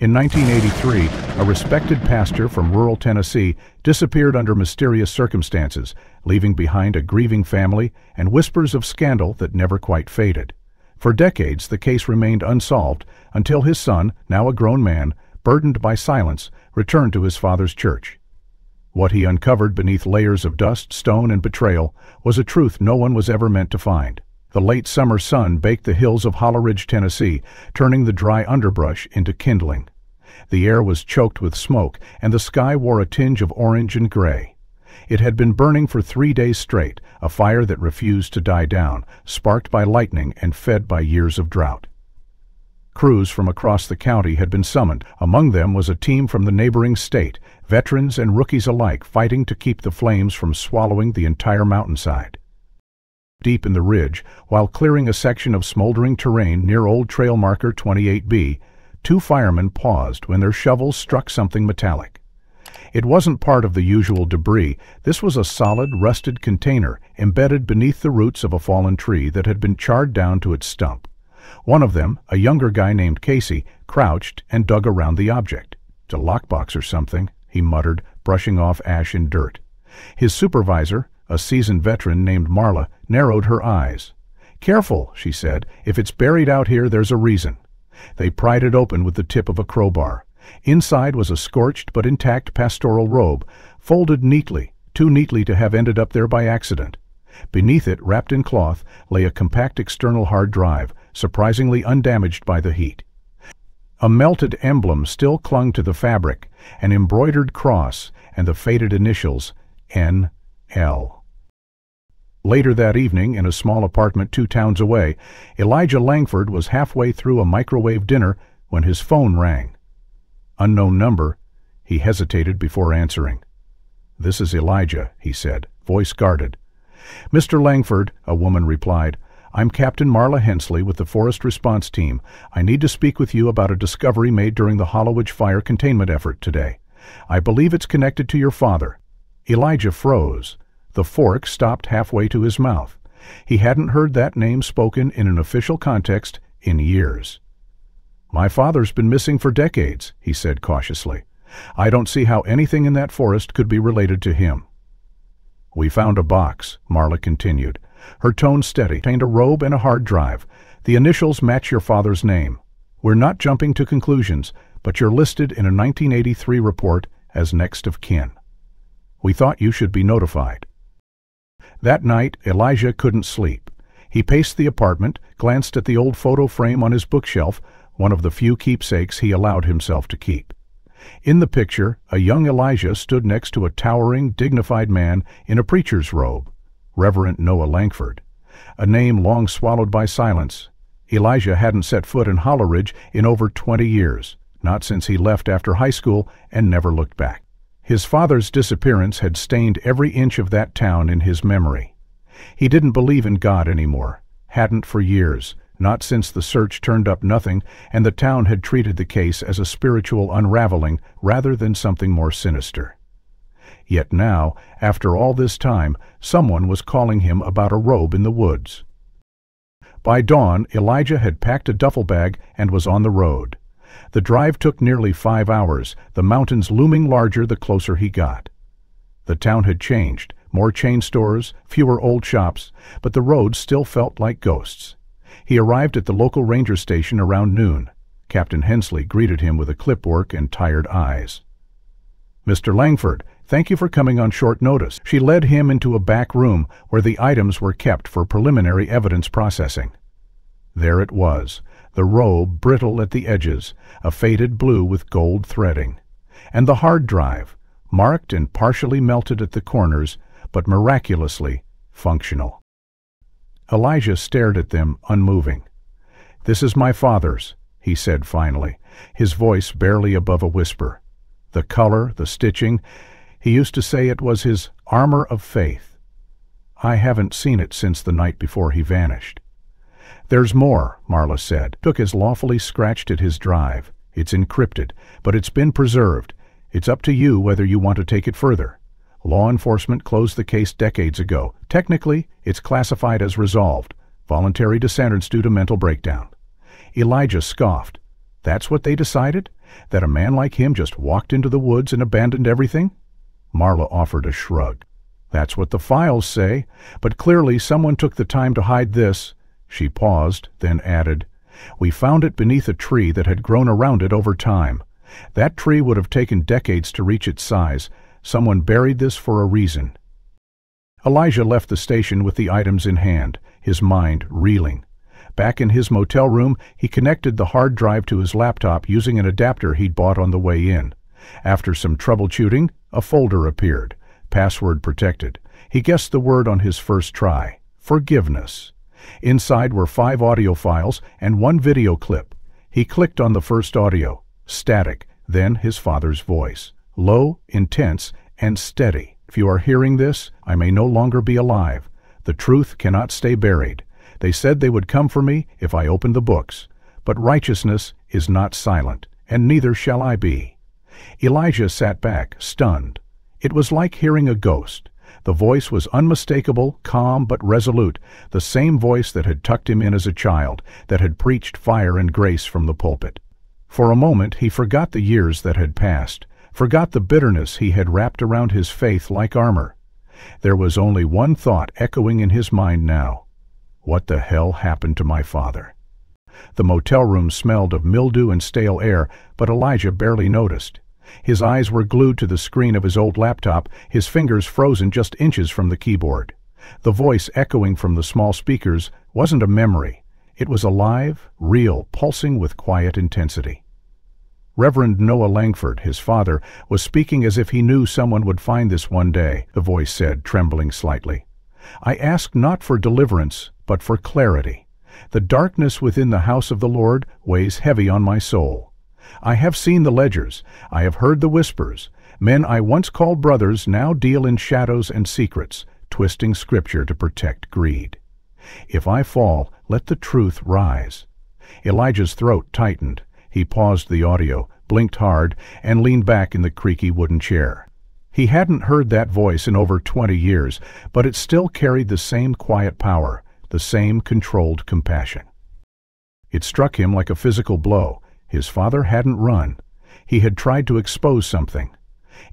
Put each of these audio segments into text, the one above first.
In 1983, a respected pastor from rural Tennessee disappeared under mysterious circumstances, leaving behind a grieving family and whispers of scandal that never quite faded. For decades, the case remained unsolved until his son, now a grown man, burdened by silence, returned to his father's church. What he uncovered beneath layers of dust, stone, and betrayal was a truth no one was ever meant to find. The late summer sun baked the hills of Hollow Ridge, Tennessee, turning the dry underbrush into kindling. The air was choked with smoke, and the sky wore a tinge of orange and gray. It had been burning for 3 days straight, a fire that refused to die down, sparked by lightning and fed by years of drought. Crews from across the county had been summoned. Among them was a team from the neighboring state, veterans and rookies alike fighting to keep the flames from swallowing the entire mountainside. Deep in the ridge, while clearing a section of smoldering terrain near old trail marker 28B, 2 firemen paused when their shovels struck something metallic. It wasn't part of the usual debris. This was a solid, rusted container embedded beneath the roots of a fallen tree that had been charred down to its stump. One of them, a younger guy named Casey, crouched and dug around the object. "It's a lockbox or something," he muttered, brushing off ash and dirt. His supervisor, a seasoned veteran named Marla, narrowed her eyes. "Careful," she said. "If it's buried out here, there's a reason." They pried it open with the tip of a crowbar. Inside was a scorched but intact pastoral robe, folded neatly, too neatly to have ended up there by accident. Beneath it, wrapped in cloth, lay a compact external hard drive, surprisingly undamaged by the heat. A melted emblem still clung to the fabric, an embroidered cross, and the faded initials N.L. Later that evening, in a small apartment 2 towns away, Elijah Langford was halfway through a microwave dinner when his phone rang. Unknown number. He hesitated before answering. "This is Elijah," he said, voice guarded. "Mr. Langford," a woman replied, "I'm Captain Marla Hensley with the Forest Response Team. I need to speak with you about a discovery made during the Hollow Ridge fire containment effort today. I believe it's connected to your father." Elijah froze. The fork stopped halfway to his mouth. He hadn't heard that name spoken in an official context in years. "My father's been missing for decades," he said cautiously. "I don't see how anything in that forest could be related to him." "We found a box," Marla continued. Her tone steady. "Contained a robe and a hard drive. The initials match your father's name. We're not jumping to conclusions, but you're listed in a 1983 report as next of kin. We thought you should be notified." That night, Elijah couldn't sleep. He paced the apartment, glanced at the old photo frame on his bookshelf, one of the few keepsakes he allowed himself to keep. In the picture, a young Elijah stood next to a towering, dignified man in a preacher's robe, Reverend Noah Langford. A name long swallowed by silence. Elijah hadn't set foot in Hollow Ridge in over 20 years, not since he left after high school and never looked back. His father's disappearance had stained every inch of that town in his memory. He didn't believe in God anymore, hadn't for years, not since the search turned up nothing and the town had treated the case as a spiritual unraveling rather than something more sinister. Yet now, after all this time, someone was calling him about a robe in the woods. By dawn, Elijah had packed a duffel bag and was on the road. The drive took nearly 5 hours, the mountains looming larger the closer he got. The town had changed, more chain stores, fewer old shops, but the roads still felt like ghosts. He arrived at the local ranger station around noon. Captain Hensley greeted him with a clipwork and tired eyes. "Mr. Langford, thank you for coming on short notice." She led him into a back room where the items were kept for preliminary evidence processing. There it was, the robe brittle at the edges, a faded blue with gold threading, and the hard drive, marked and partially melted at the corners, but miraculously functional. Elijah stared at them, unmoving. "This is my father's," he said finally, his voice barely above a whisper. The color, the stitching, he used to say it was his armor of faith. "I haven't seen it since the night before he vanished." "There's more," Marla said. Took as lawfully scratched at his drive. "It's encrypted, but it's been preserved. It's up to you whether you want to take it further. Law enforcement closed the case decades ago. Technically, it's classified as resolved. Voluntary dissenters due to mental breakdown." Elijah scoffed. That's what they decided? That a man like him just walked into the woods and abandoned everything? Marla offered a shrug. That's what the files say, but clearly someone took the time to hide this. She paused, then added, "We found it beneath a tree that had grown around it over time. That tree would have taken decades to reach its size. Someone buried this for a reason." Elijah left the station with the items in hand, his mind reeling. Back in his motel room, he connected the hard drive to his laptop using an adapter he'd bought on the way in. After some troubleshooting, a folder appeared. Password protected. He guessed the word on his first try. Forgiveness. Inside were 5 audio files and 1 video clip. He clicked on the first audio. Static, then his father's voice. Low, intense, and steady. "If you are hearing this, I may no longer be alive. The truth cannot stay buried. They said they would come for me if I opened the books. But righteousness is not silent, and neither shall I be." Elijah sat back, stunned. It was like hearing a ghost. The voice was unmistakable, calm but resolute, the same voice that had tucked him in as a child, that had preached fire and grace from the pulpit. For a moment he forgot the years that had passed, forgot the bitterness he had wrapped around his faith like armor. There was only one thought echoing in his mind now. What the hell happened to my father? The motel room smelled of mildew and stale air, but Elijah barely noticed. His eyes were glued to the screen of his old laptop, his fingers frozen just inches from the keyboard. The voice echoing from the small speakers wasn't a memory. It was alive, real, pulsing with quiet intensity. Reverend Noah Langford, his father, was speaking as if he knew someone would find this one day, the voice said, trembling slightly. "I ask not for deliverance, but for clarity. The darkness within the house of the Lord weighs heavy on my soul. I have seen the ledgers, I have heard the whispers. Men I once called brothers now deal in shadows and secrets, twisting Scripture to protect greed. If I fall, let the truth rise." Elijah's throat tightened. He paused the audio, blinked hard, and leaned back in the creaky wooden chair. He hadn't heard that voice in over 20 years, but it still carried the same quiet power, the same controlled compassion. It struck him like a physical blow. His father hadn't run. He had tried to expose something.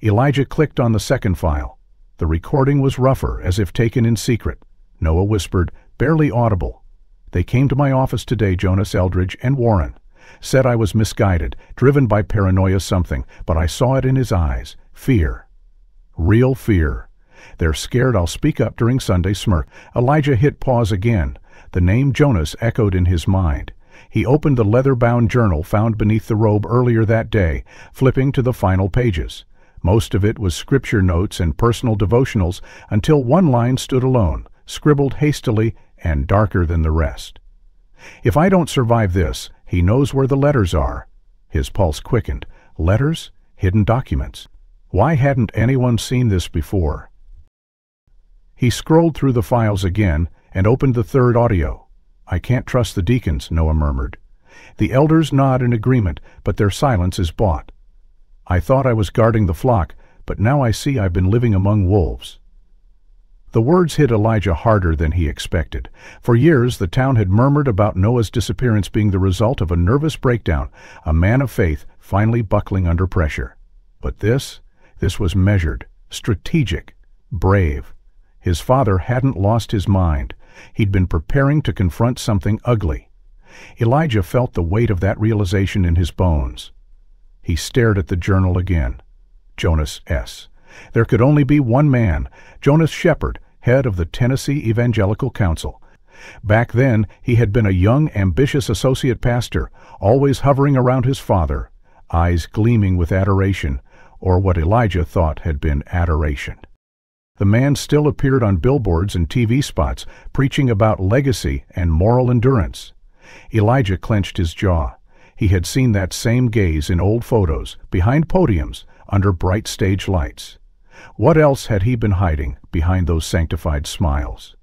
Elijah clicked on the second file. The recording was rougher, as if taken in secret. Noah whispered, barely audible. "They came to my office today, Jonas Eldridge and Warren. Said I was misguided, driven by paranoia something, but I saw it in his eyes. Fear. Real fear. They're scared I'll speak up during Sunday smirk." Elijah hit pause again. The name Jonas echoed in his mind. He opened the leather-bound journal found beneath the robe earlier that day, flipping to the final pages. Most of it was scripture notes and personal devotionals until one line stood alone, scribbled hastily and darker than the rest. "If I don't survive this, he knows where the letters are." His pulse quickened. Letters? Hidden documents. Why hadn't anyone seen this before? He scrolled through the files again and opened the third audio. "I can't trust the deacons," Noah murmured. "The elders nod in agreement, but their silence is bought. I thought I was guarding the flock, but now I see I've been living among wolves." The words hit Elijah harder than he expected. For years, the town had murmured about Noah's disappearance being the result of a nervous breakdown, a man of faith finally buckling under pressure. But this was measured, strategic, brave. His father hadn't lost his mind. He'd been preparing to confront something ugly. Elijah felt the weight of that realization in his bones. He stared at the journal again. Jonas S. There could only be one man, Jonas Shepherd, head of the Tennessee Evangelical Council. Back then, he had been a young, ambitious associate pastor, always hovering around his father, eyes gleaming with adoration, or what Elijah thought had been adoration. The man still appeared on billboards and TV spots, preaching about legacy and moral endurance. Elijah clenched his jaw. He had seen that same gaze in old photos, behind podiums, under bright stage lights. What else had he been hiding behind those sanctified smiles?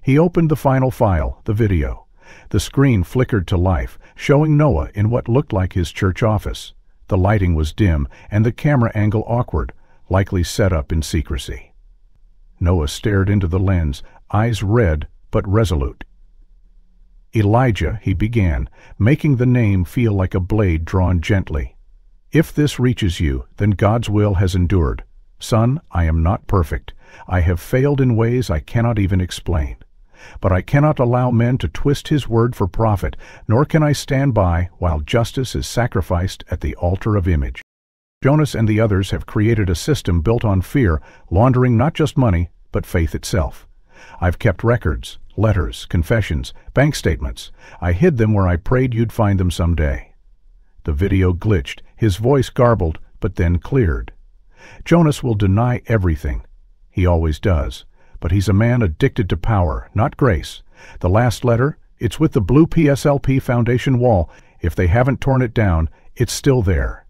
He opened the final file, the video. The screen flickered to life, showing Noah in what looked like his church office. The lighting was dim and the camera angle awkward, likely set up in secrecy. Noah stared into the lens, eyes red but resolute. Elijah, he began, making the name feel like a blade drawn gently. If this reaches you, then God's will has endured. Son, I am not perfect. I have failed in ways I cannot even explain. But I cannot allow men to twist his word for profit, nor can I stand by while justice is sacrificed at the altar of image. Jonas and the others have created a system built on fear, laundering not just money, but faith itself. I've kept records, letters, confessions, bank statements. I hid them where I prayed you'd find them someday. The video glitched, his voice garbled, but then cleared. Jonas will deny everything. He always does. But he's a man addicted to power, not grace. The last letter, it's with the blue PSLP Foundation wall. If they haven't torn it down, it's still there.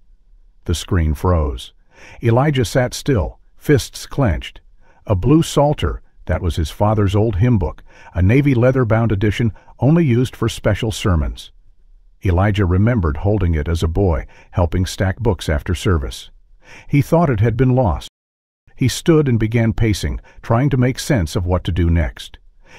The screen froze. Elijah sat still, fists clenched. A blue Psalter, that was his father's old hymn book, a navy leather-bound edition only used for special sermons. Elijah remembered holding it as a boy, helping stack books after service. He thought it had been lost. He stood and began pacing, trying to make sense of what to do next.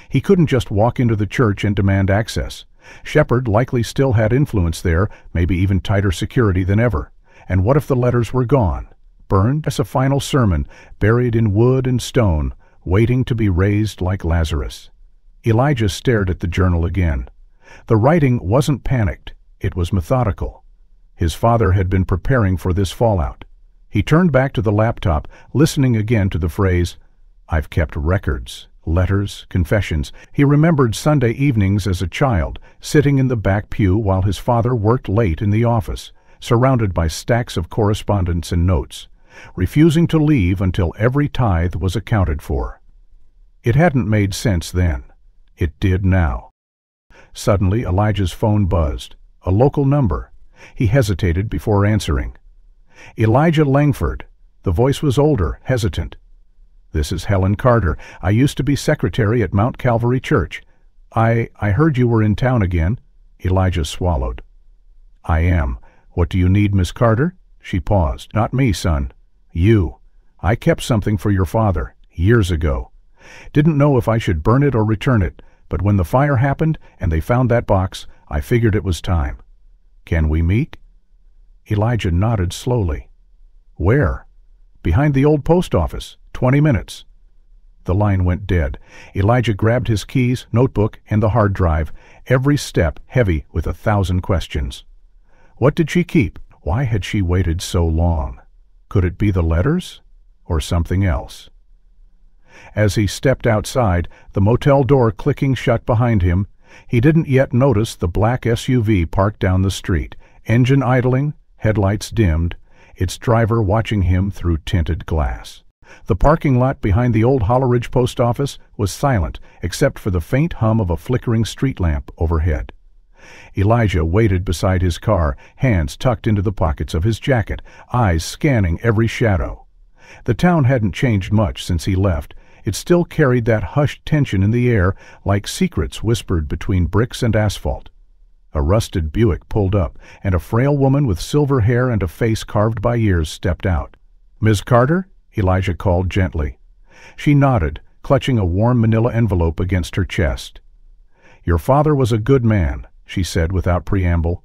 He couldn't just walk into the church and demand access. Shepard likely still had influence there, maybe even tighter security than ever. And what if the letters were gone? Burned as a final sermon, buried in wood and stone, waiting to be raised like Lazarus. Elijah stared at the journal again. The writing wasn't panicked, it was methodical. His father had been preparing for this fallout. He turned back to the laptop, listening again to the phrase, "I've kept records, letters, confessions." He remembered Sunday evenings as a child, sitting in the back pew while his father worked late in the office, surrounded by stacks of correspondence and notes, refusing to leave until every tithe was accounted for. It hadn't made sense then. It did now. Suddenly, Elijah's phone buzzed. A local number. He hesitated before answering. Elijah Langford. The voice was older, hesitant. "This is Helen Carter. I used to be secretary at Mount Calvary Church. I heard you were in town again." Elijah swallowed. "I am. What do you need, Miss Carter?" She paused. "Not me, son. You. I kept something for your father, years ago. Didn't know if I should burn it or return it, but when the fire happened and they found that box, I figured it was time. Can we meet?" Elijah nodded slowly. "Where?" "Behind the old post office. 20 minutes. The line went dead. Elijah grabbed his keys, notebook, and the hard drive, every step heavy with 1,000 questions. What did she keep? Why had she waited so long? Could it be the letters? Or something else? As he stepped outside, the motel door clicking shut behind him, he didn't yet notice the black SUV parked down the street, engine idling, headlights dimmed, its driver watching him through tinted glass. The parking lot behind the old Holleridge post office was silent except for the faint hum of a flickering street lamp overhead. Elijah waited beside his car, hands tucked into the pockets of his jacket, eyes scanning every shadow. The town hadn't changed much since he left. It still carried that hushed tension in the air like secrets whispered between bricks and asphalt. A rusted Buick pulled up, and a frail woman with silver hair and a face carved by years stepped out. "Ms. Carter?" Elijah called gently. She nodded, clutching a warm manila envelope against her chest. "Your father was a good man," she said without preamble.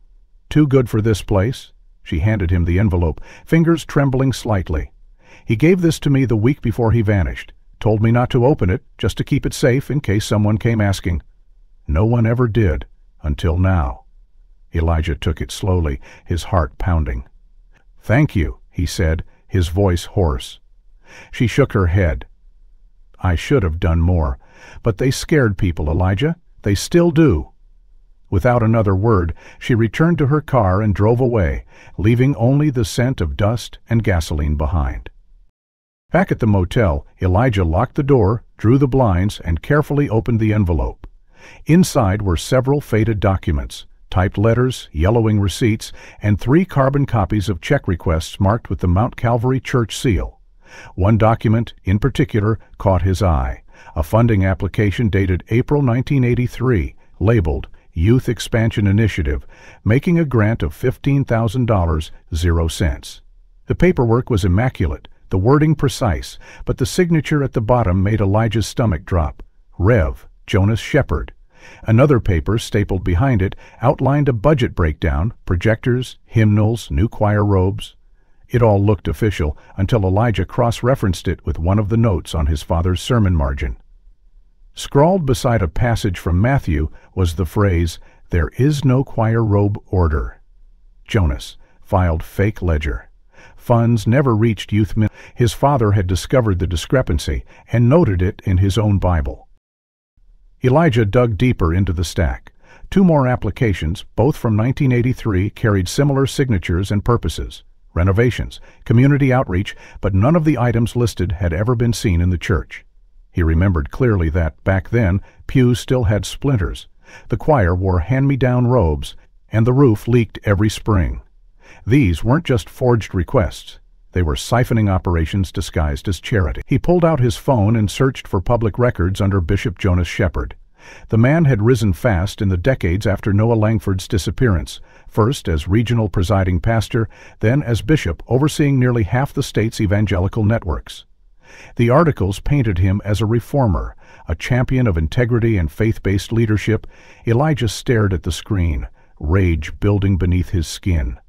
"Too good for this place." She handed him the envelope, fingers trembling slightly. "He gave this to me the week before he vanished. Told me not to open it, just to keep it safe in case someone came asking. No one ever did. Until now." Elijah took it slowly, his heart pounding. "Thank you," he said, his voice hoarse. She shook her head. "I should have done more. But they scared people, Elijah. They still do." Without another word, she returned to her car and drove away, leaving only the scent of dust and gasoline behind. Back at the motel, Elijah locked the door, drew the blinds, and carefully opened the envelope. Inside were several faded documents, typed letters, yellowing receipts, and 3 carbon copies of check requests marked with the Mount Calvary Church seal. One document, in particular, caught his eye, a funding application dated April 1983, labeled Youth Expansion Initiative, making a grant of $15,000, 0 cents. The paperwork was immaculate, the wording precise, but the signature at the bottom made Elijah's stomach drop. Rev. Jonas Shepard. Another paper stapled behind it outlined a budget breakdown, projectors, hymnals, new choir robes. It all looked official until Elijah cross-referenced it with one of the notes on his father's sermon margin. Scrawled beside a passage from Matthew was the phrase, "There is no choir robe order." Jonas filed fake ledger. Funds never reached youth ministry. His father had discovered the discrepancy and noted it in his own Bible. Elijah dug deeper into the stack. 2 more applications, both from 1983, carried similar signatures and purposes: renovations, community outreach, but none of the items listed had ever been seen in the church. He remembered clearly that, back then, pews still had splinters, the choir wore hand-me-down robes, and the roof leaked every spring. These weren't just forged requests. They were siphoning operations disguised as charity. He pulled out his phone and searched for public records under Bishop Jonas Shepherd. The man had risen fast in the decades after Noah Langford's disappearance, first as regional presiding pastor, then as bishop overseeing nearly half the state's evangelical networks. The articles painted him as a reformer, a champion of integrity and faith-based leadership. Elijah stared at the screen, rage building beneath his skin.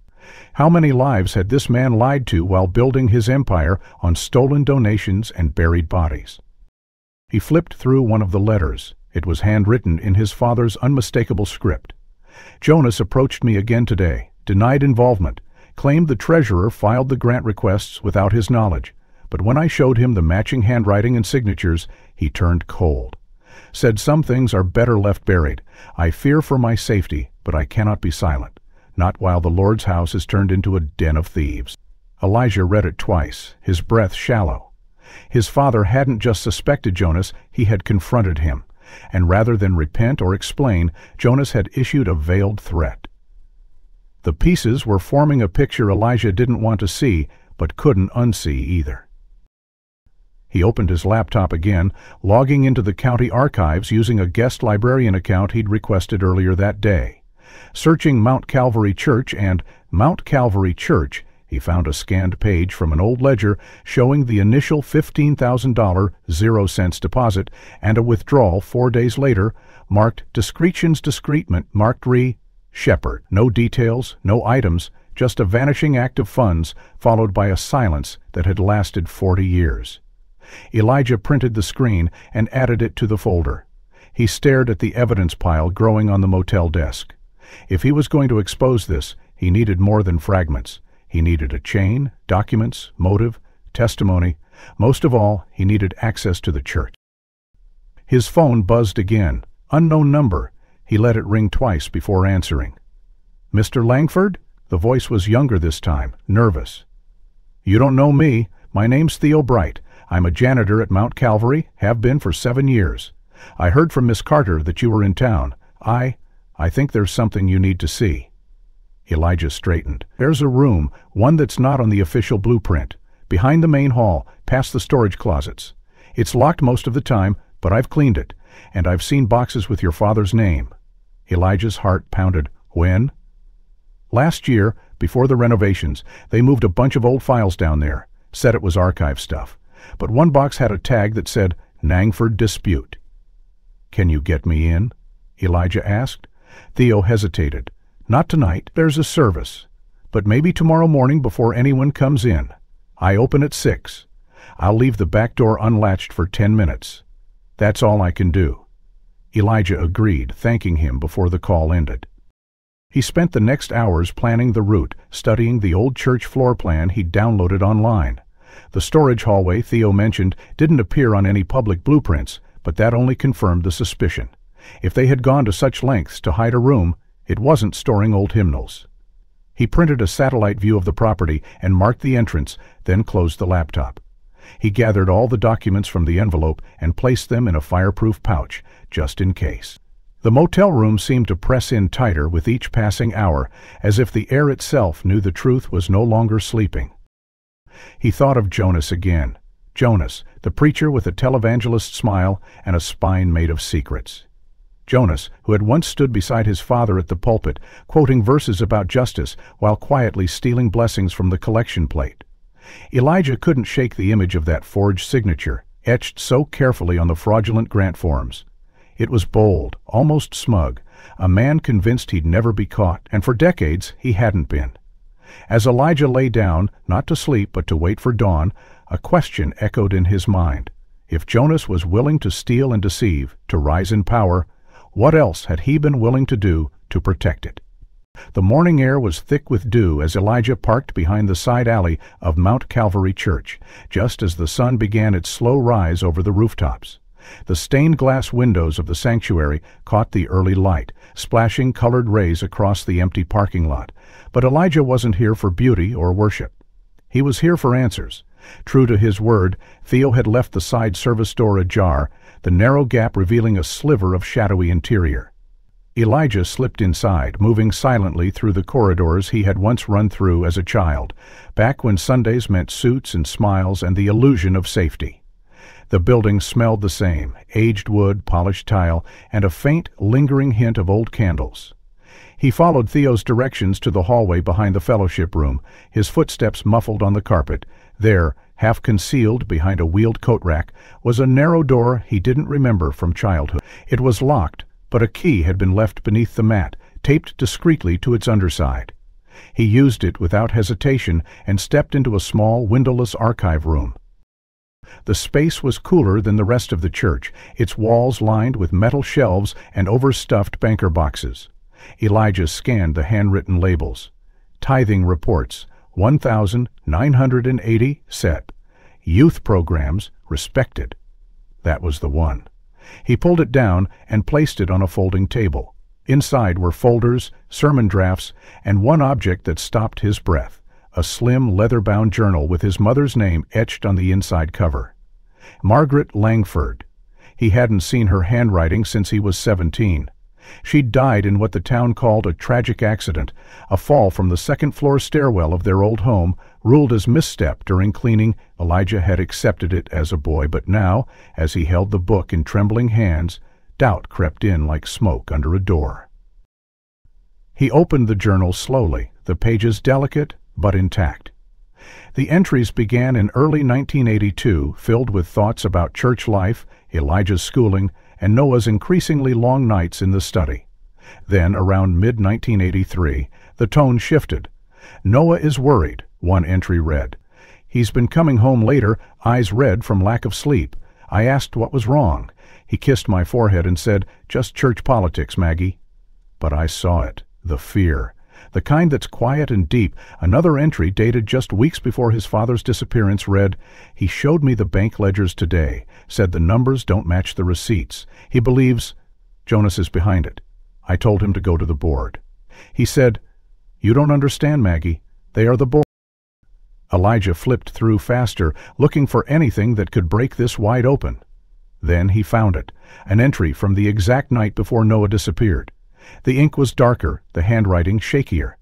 How many lives had this man lied to while building his empire on stolen donations and buried bodies? He flipped through one of the letters. It was handwritten in his father's unmistakable script. "Jonas approached me again today, denied involvement, claimed the treasurer filed the grant requests without his knowledge, but when I showed him the matching handwriting and signatures, he turned cold. Said some things are better left buried. I fear for my safety, but I cannot be silent. Not while the Lord's house is turned into a den of thieves." Elijah read it twice, his breath shallow. His father hadn't just suspected Jonas, he had confronted him. And rather than repent or explain, Jonas had issued a veiled threat. The pieces were forming a picture Elijah didn't want to see, but couldn't unsee either. He opened his laptop again, logging into the county archives using a guest librarian account he'd requested earlier that day. Searching Mount Calvary Church and Mount Calvary Church, he found a scanned page from an old ledger showing the initial $15,000 0-cents deposit and a withdrawal 4 days later, marked discretion's discreetment, marked re. Shepherd. No details, no items, just a vanishing act of funds followed by a silence that had lasted 40 years. Elijah printed the screen and added it to the folder. He stared at the evidence pile growing on the motel desk. If he was going to expose this, he needed more than fragments. He needed a chain, documents, motive, testimony. Most of all, he needed access to the church. His phone buzzed again. Unknown number. He let it ring twice before answering. "Mr. Langford?" The voice was younger this time, nervous. "You don't know me. My name's Theo Bright. I'm a janitor at Mount Calvary, have been for 7 years. I heard from Miss Carter that you were in town. I think there's something you need to see." Elijah straightened. "There's a room, one that's not on the official blueprint, behind the main hall, past the storage closets. It's locked most of the time, but I've cleaned it, and I've seen boxes with your father's name." Elijah's heart pounded. "When?" "Last year, before the renovations, they moved a bunch of old files down there, said it was archive stuff. But one box had a tag that said, Nangford Dispute." "Can you get me in?" Elijah asked. Theo hesitated. "Not tonight, there's a service. But maybe tomorrow morning before anyone comes in. I open at 6. I'll leave the back door unlatched for 10 minutes. That's all I can do." Elijah agreed, thanking him before the call ended. He spent the next hours planning the route, studying the old church floor plan he'd downloaded online. The storage hallway Theo mentioned didn't appear on any public blueprints, but that only confirmed the suspicion. If they had gone to such lengths to hide a room, it wasn't storing old hymnals. He printed a satellite view of the property and marked the entrance, then closed the laptop. He gathered all the documents from the envelope and placed them in a fireproof pouch, just in case. The motel room seemed to press in tighter with each passing hour, as if the air itself knew the truth was no longer sleeping. He thought of Jonas again. Jonas, the preacher with a televangelist smile and a spine made of secrets. Jonas, who had once stood beside his father at the pulpit, quoting verses about justice while quietly stealing blessings from the collection plate. Elijah couldn't shake the image of that forged signature, etched so carefully on the fraudulent grant forms. It was bold, almost smug, a man convinced he'd never be caught, and for decades he hadn't been. As Elijah lay down, not to sleep but to wait for dawn, a question echoed in his mind. If Jonas was willing to steal and deceive, to rise in power, what else had he been willing to do to protect it? The morning air was thick with dew as Elijah parked behind the side alley of Mount Calvary Church, just as the sun began its slow rise over the rooftops. The stained glass windows of the sanctuary caught the early light, splashing colored rays across the empty parking lot. But Elijah wasn't here for beauty or worship. He was here for answers. True to his word, Theo had left the side service door ajar, the narrow gap revealing a sliver of shadowy interior. Elijah slipped inside, moving silently through the corridors he had once run through as a child, back when Sundays meant suits and smiles and the illusion of safety. The building smelled the same, aged wood, polished tile, and a faint, lingering hint of old candles. He followed Theo's directions to the hallway behind the fellowship room, his footsteps muffled on the carpet. There, half concealed behind a wheeled coat rack, was a narrow door he didn't remember from childhood. It was locked, but a key had been left beneath the mat, taped discreetly to its underside. He used it without hesitation and stepped into a small, windowless archive room. The space was cooler than the rest of the church, its walls lined with metal shelves and overstuffed banker boxes. Elijah scanned the handwritten labels. Tithing reports, 1,980 set. Youth programs, respected. That was the one. He pulled it down and placed it on a folding table. Inside were folders, sermon drafts, and one object that stopped his breath, a slim leather-bound journal with his mother's name etched on the inside cover. Margaret Langford. He hadn't seen her handwriting since he was 17. She'd died in what the town called a tragic accident, a fall from the second-floor stairwell of their old home, ruled as misstep during cleaning. Elijah had accepted it as a boy, but now, as he held the book in trembling hands, doubt crept in like smoke under a door. He opened the journal slowly, the pages delicate but intact. The entries began in early 1982, filled with thoughts about church life, Elijah's schooling, and Noah's increasingly long nights in the study. Then, around mid-1983, the tone shifted. "Noah is worried," one entry read. "He's been coming home later, eyes red from lack of sleep. I asked what was wrong. He kissed my forehead and said, 'Just church politics, Maggie.' But I saw it, the fear. The kind that's quiet and deep." Another entry, dated just weeks before his father's disappearance, read, "He showed me the bank ledgers today, said the numbers don't match the receipts. He believes Jonas is behind it. I told him to go to the board. He said, 'You don't understand, Maggie. They are the board.'" Elijah flipped through faster, looking for anything that could break this wide open. Then he found it, an entry from the exact night before Noah disappeared. The ink was darker, the handwriting shakier.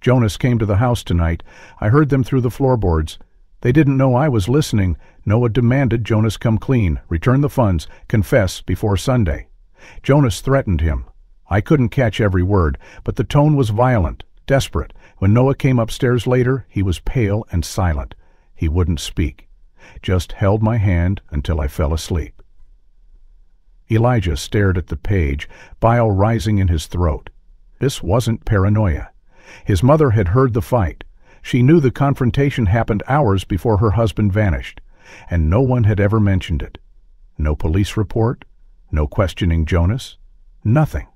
"Jonas came to the house tonight. I heard them through the floorboards. They didn't know I was listening. Noah demanded Jonas come clean, return the funds, confess before Sunday. Jonas threatened him. I couldn't catch every word, but the tone was violent, desperate. When Noah came upstairs later, he was pale and silent. He wouldn't speak. Just held my hand until I fell asleep." Elijah stared at the page, bile rising in his throat. This wasn't paranoia. His mother had heard the fight. She knew the confrontation happened hours before her husband vanished, and no one had ever mentioned it. No police report, no questioning Jonas, nothing.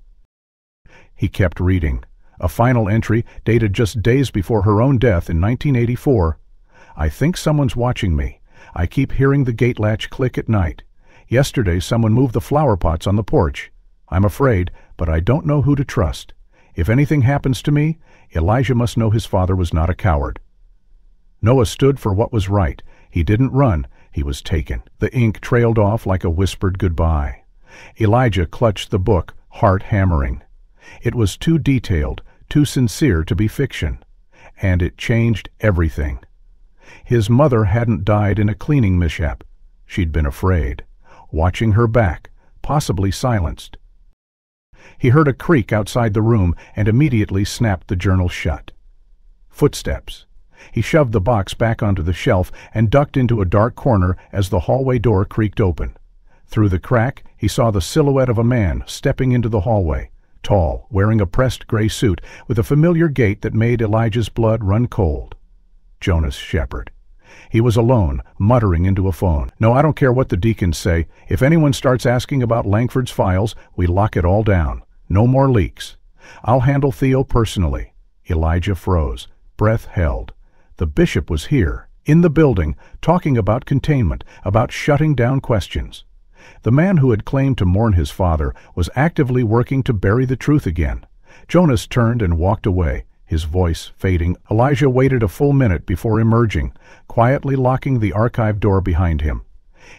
He kept reading. A final entry, dated just days before her own death in 1984. "I think someone's watching me. I keep hearing the gate latch click at night. Yesterday someone moved the flower pots on the porch. I'm afraid, but I don't know who to trust. If anything happens to me, Elijah must know his father was not a coward." Noah stood for what was right. He didn't run. He was taken. The ink trailed off like a whispered goodbye. Elijah clutched the book, heart hammering. It was too detailed, too sincere to be fiction. And it changed everything. His mother hadn't died in a cleaning mishap. She'd been afraid, watching her back, possibly silenced. He heard a creak outside the room and immediately snapped the journal shut. Footsteps. He shoved the box back onto the shelf and ducked into a dark corner as the hallway door creaked open. Through the crack, he saw the silhouette of a man stepping into the hallway, tall, wearing a pressed gray suit with a familiar gait that made Elijah's blood run cold. Jonas Shepherd. He was alone, muttering into a phone. "No, I don't care what the deacons say. If anyone starts asking about Langford's files, we lock it all down. No more leaks. I'll handle Theo personally." Elijah froze, breath held. The bishop was here, in the building, talking about containment, about shutting down questions. The man who had claimed to mourn his father was actively working to bury the truth again. Jonas turned and walked away, his voice fading. Elijah waited a full minute before emerging, quietly locking the archive door behind him.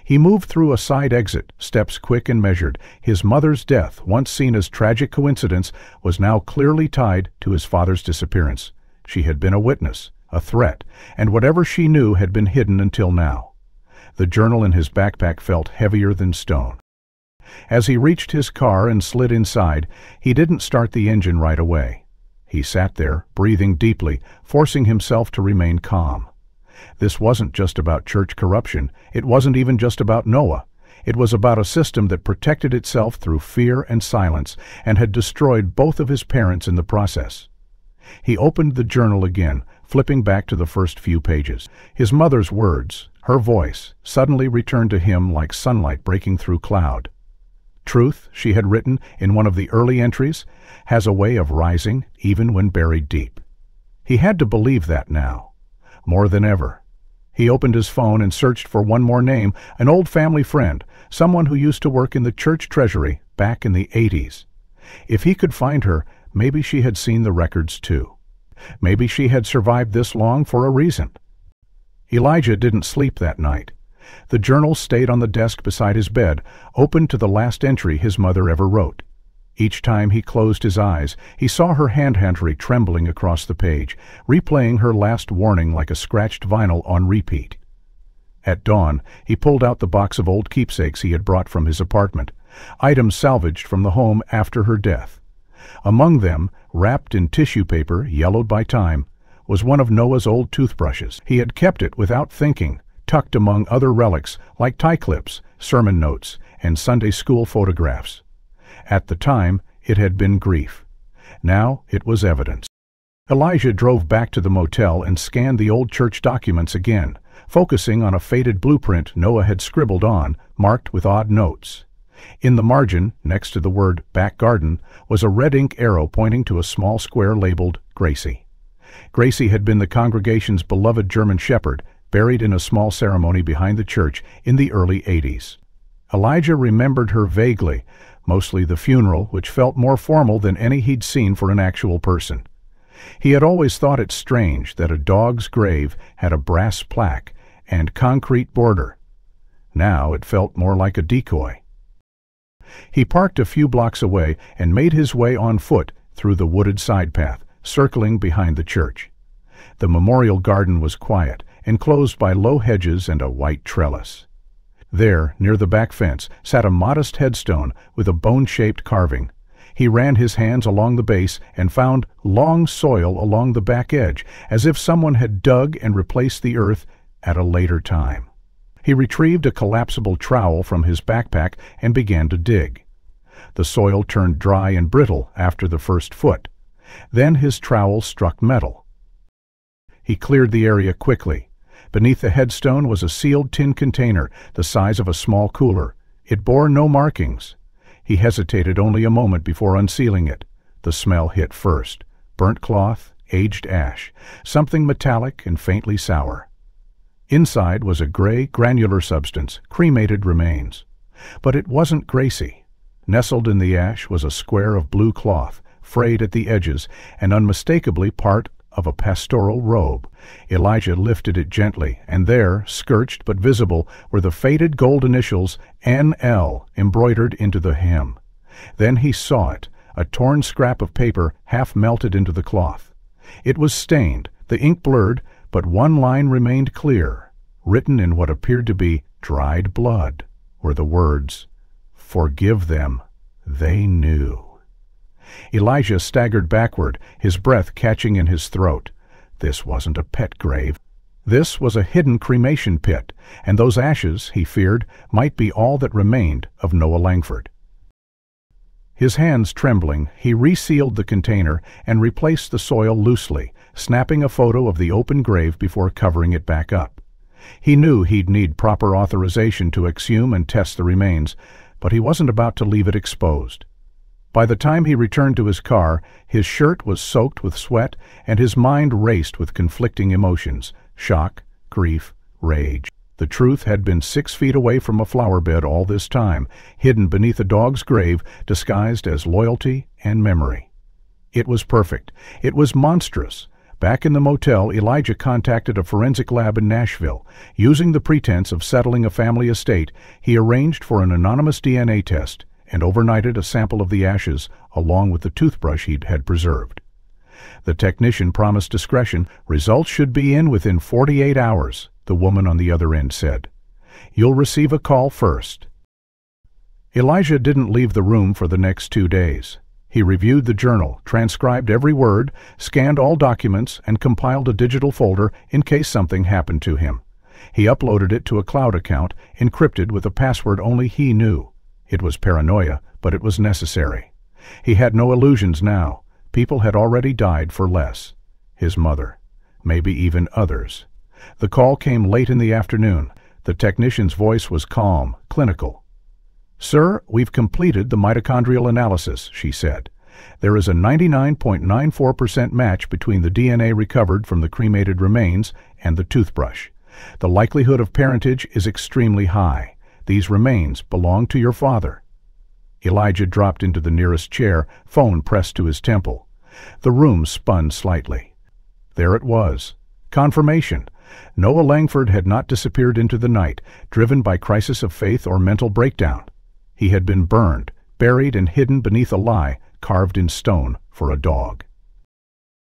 He moved through a side exit, steps quick and measured. His mother's death, once seen as tragic coincidence, was now clearly tied to his father's disappearance. She had been a witness, a threat, and whatever she knew had been hidden until now. The journal in his backpack felt heavier than stone. As he reached his car and slid inside, he didn't start the engine right away. He sat there, breathing deeply, forcing himself to remain calm. This wasn't just about church corruption. It wasn't even just about Noah. It was about a system that protected itself through fear and silence and had destroyed both of his parents in the process. He opened the journal again, flipping back to the first few pages. His mother's words, her voice, suddenly returned to him like sunlight breaking through cloud. "Truth," she had written in one of the early entries, "has a way of rising even when buried deep." He had to believe that now. More than ever. He opened his phone and searched for one more name, an old family friend, someone who used to work in the church treasury back in the 80s. If he could find her, maybe she had seen the records too. Maybe she had survived this long for a reason. Elijah didn't sleep that night. The journal stayed on the desk beside his bed, open to the last entry his mother ever wrote. Each time he closed his eyes, he saw her handwriting trembling across the page, replaying her last warning like a scratched vinyl on repeat. At dawn, he pulled out the box of old keepsakes he had brought from his apartment, items salvaged from the home after her death. Among them, wrapped in tissue paper yellowed by time, was one of Noah's old toothbrushes. He had kept it without thinking, tucked among other relics like tie clips, sermon notes, and Sunday school photographs. At the time, it had been grief. Now it was evidence. Elijah drove back to the motel and scanned the old church documents again, focusing on a faded blueprint Noah had scribbled on, marked with odd notes. In the margin, next to the word "back garden," was a red ink arrow pointing to a small square labeled Gracie. Gracie had been the congregation's beloved German shepherd, buried in a small ceremony behind the church in the early 80s. Elijah remembered her vaguely, mostly the funeral, which felt more formal than any he'd seen for an actual person. He had always thought it strange that a dog's grave had a brass plaque and concrete border. Now it felt more like a decoy. He parked a few blocks away and made his way on foot through the wooded side path, circling behind the church. The memorial garden was quiet, enclosed by low hedges and a white trellis. There, near the back fence, sat a modest headstone with a bone-shaped carving. He ran his hands along the base and found long soil along the back edge, as if someone had dug and replaced the earth at a later time. He retrieved a collapsible trowel from his backpack and began to dig. The soil turned dry and brittle after the first foot. Then his trowel struck metal. He cleared the area quickly. Beneath the headstone was a sealed tin container the size of a small cooler. It bore no markings. He hesitated only a moment before unsealing it. The smell hit first. Burnt cloth, aged ash, something metallic and faintly sour. Inside was a gray, granular substance, cremated remains. But it wasn't Gracie. Nestled in the ash was a square of blue cloth, frayed at the edges and unmistakably part of a pastoral robe. Elijah lifted it gently, and there, scorched but visible, were the faded gold initials N.L. embroidered into the hem. Then he saw it, a torn scrap of paper half melted into the cloth. It was stained, the ink blurred, but one line remained clear. Written in what appeared to be dried blood were the words, "Forgive them, they knew." Elijah staggered backward, his breath catching in his throat. This wasn't a pet grave. This was a hidden cremation pit, and those ashes, he feared, might be all that remained of Noah Langford. His hands trembling, he resealed the container and replaced the soil loosely, snapping a photo of the open grave before covering it back up. He knew he'd need proper authorization to exhume and test the remains, but he wasn't about to leave it exposed. By the time he returned to his car, his shirt was soaked with sweat and his mind raced with conflicting emotions: shock, grief, rage. The truth had been 6 feet away from a flower bed all this time, hidden beneath a dog's grave, disguised as loyalty and memory. It was perfect. It was monstrous. Back in the motel, Elijah contacted a forensic lab in Nashville. Using the pretense of settling a family estate, he arranged for an anonymous DNA test and overnighted a sample of the ashes along with the toothbrush he had preserved. The technician promised discretion. Results should be in within 48 hours, the woman on the other end said. You'll receive a call first. Elijah didn't leave the room for the next 2 days. He reviewed the journal, transcribed every word, scanned all documents, and compiled a digital folder in case something happened to him. He uploaded it to a cloud account, encrypted with a password only he knew. It was paranoia, but it was necessary. He had no illusions now. People had already died for less. His mother. Maybe even others. The call came late in the afternoon. The technician's voice was calm, clinical. "Sir, we've completed the mitochondrial analysis," she said. "There is a 99.94% match between the DNA recovered from the cremated remains and the toothbrush. The likelihood of parentage is extremely high. These remains belong to your father." Elijah dropped into the nearest chair, phone pressed to his temple. The room spun slightly. There it was. Confirmation. Noah Langford had not disappeared into the night, driven by crisis of faith or mental breakdown. He had been burned, buried and hidden beneath a lie carved in stone for a dog.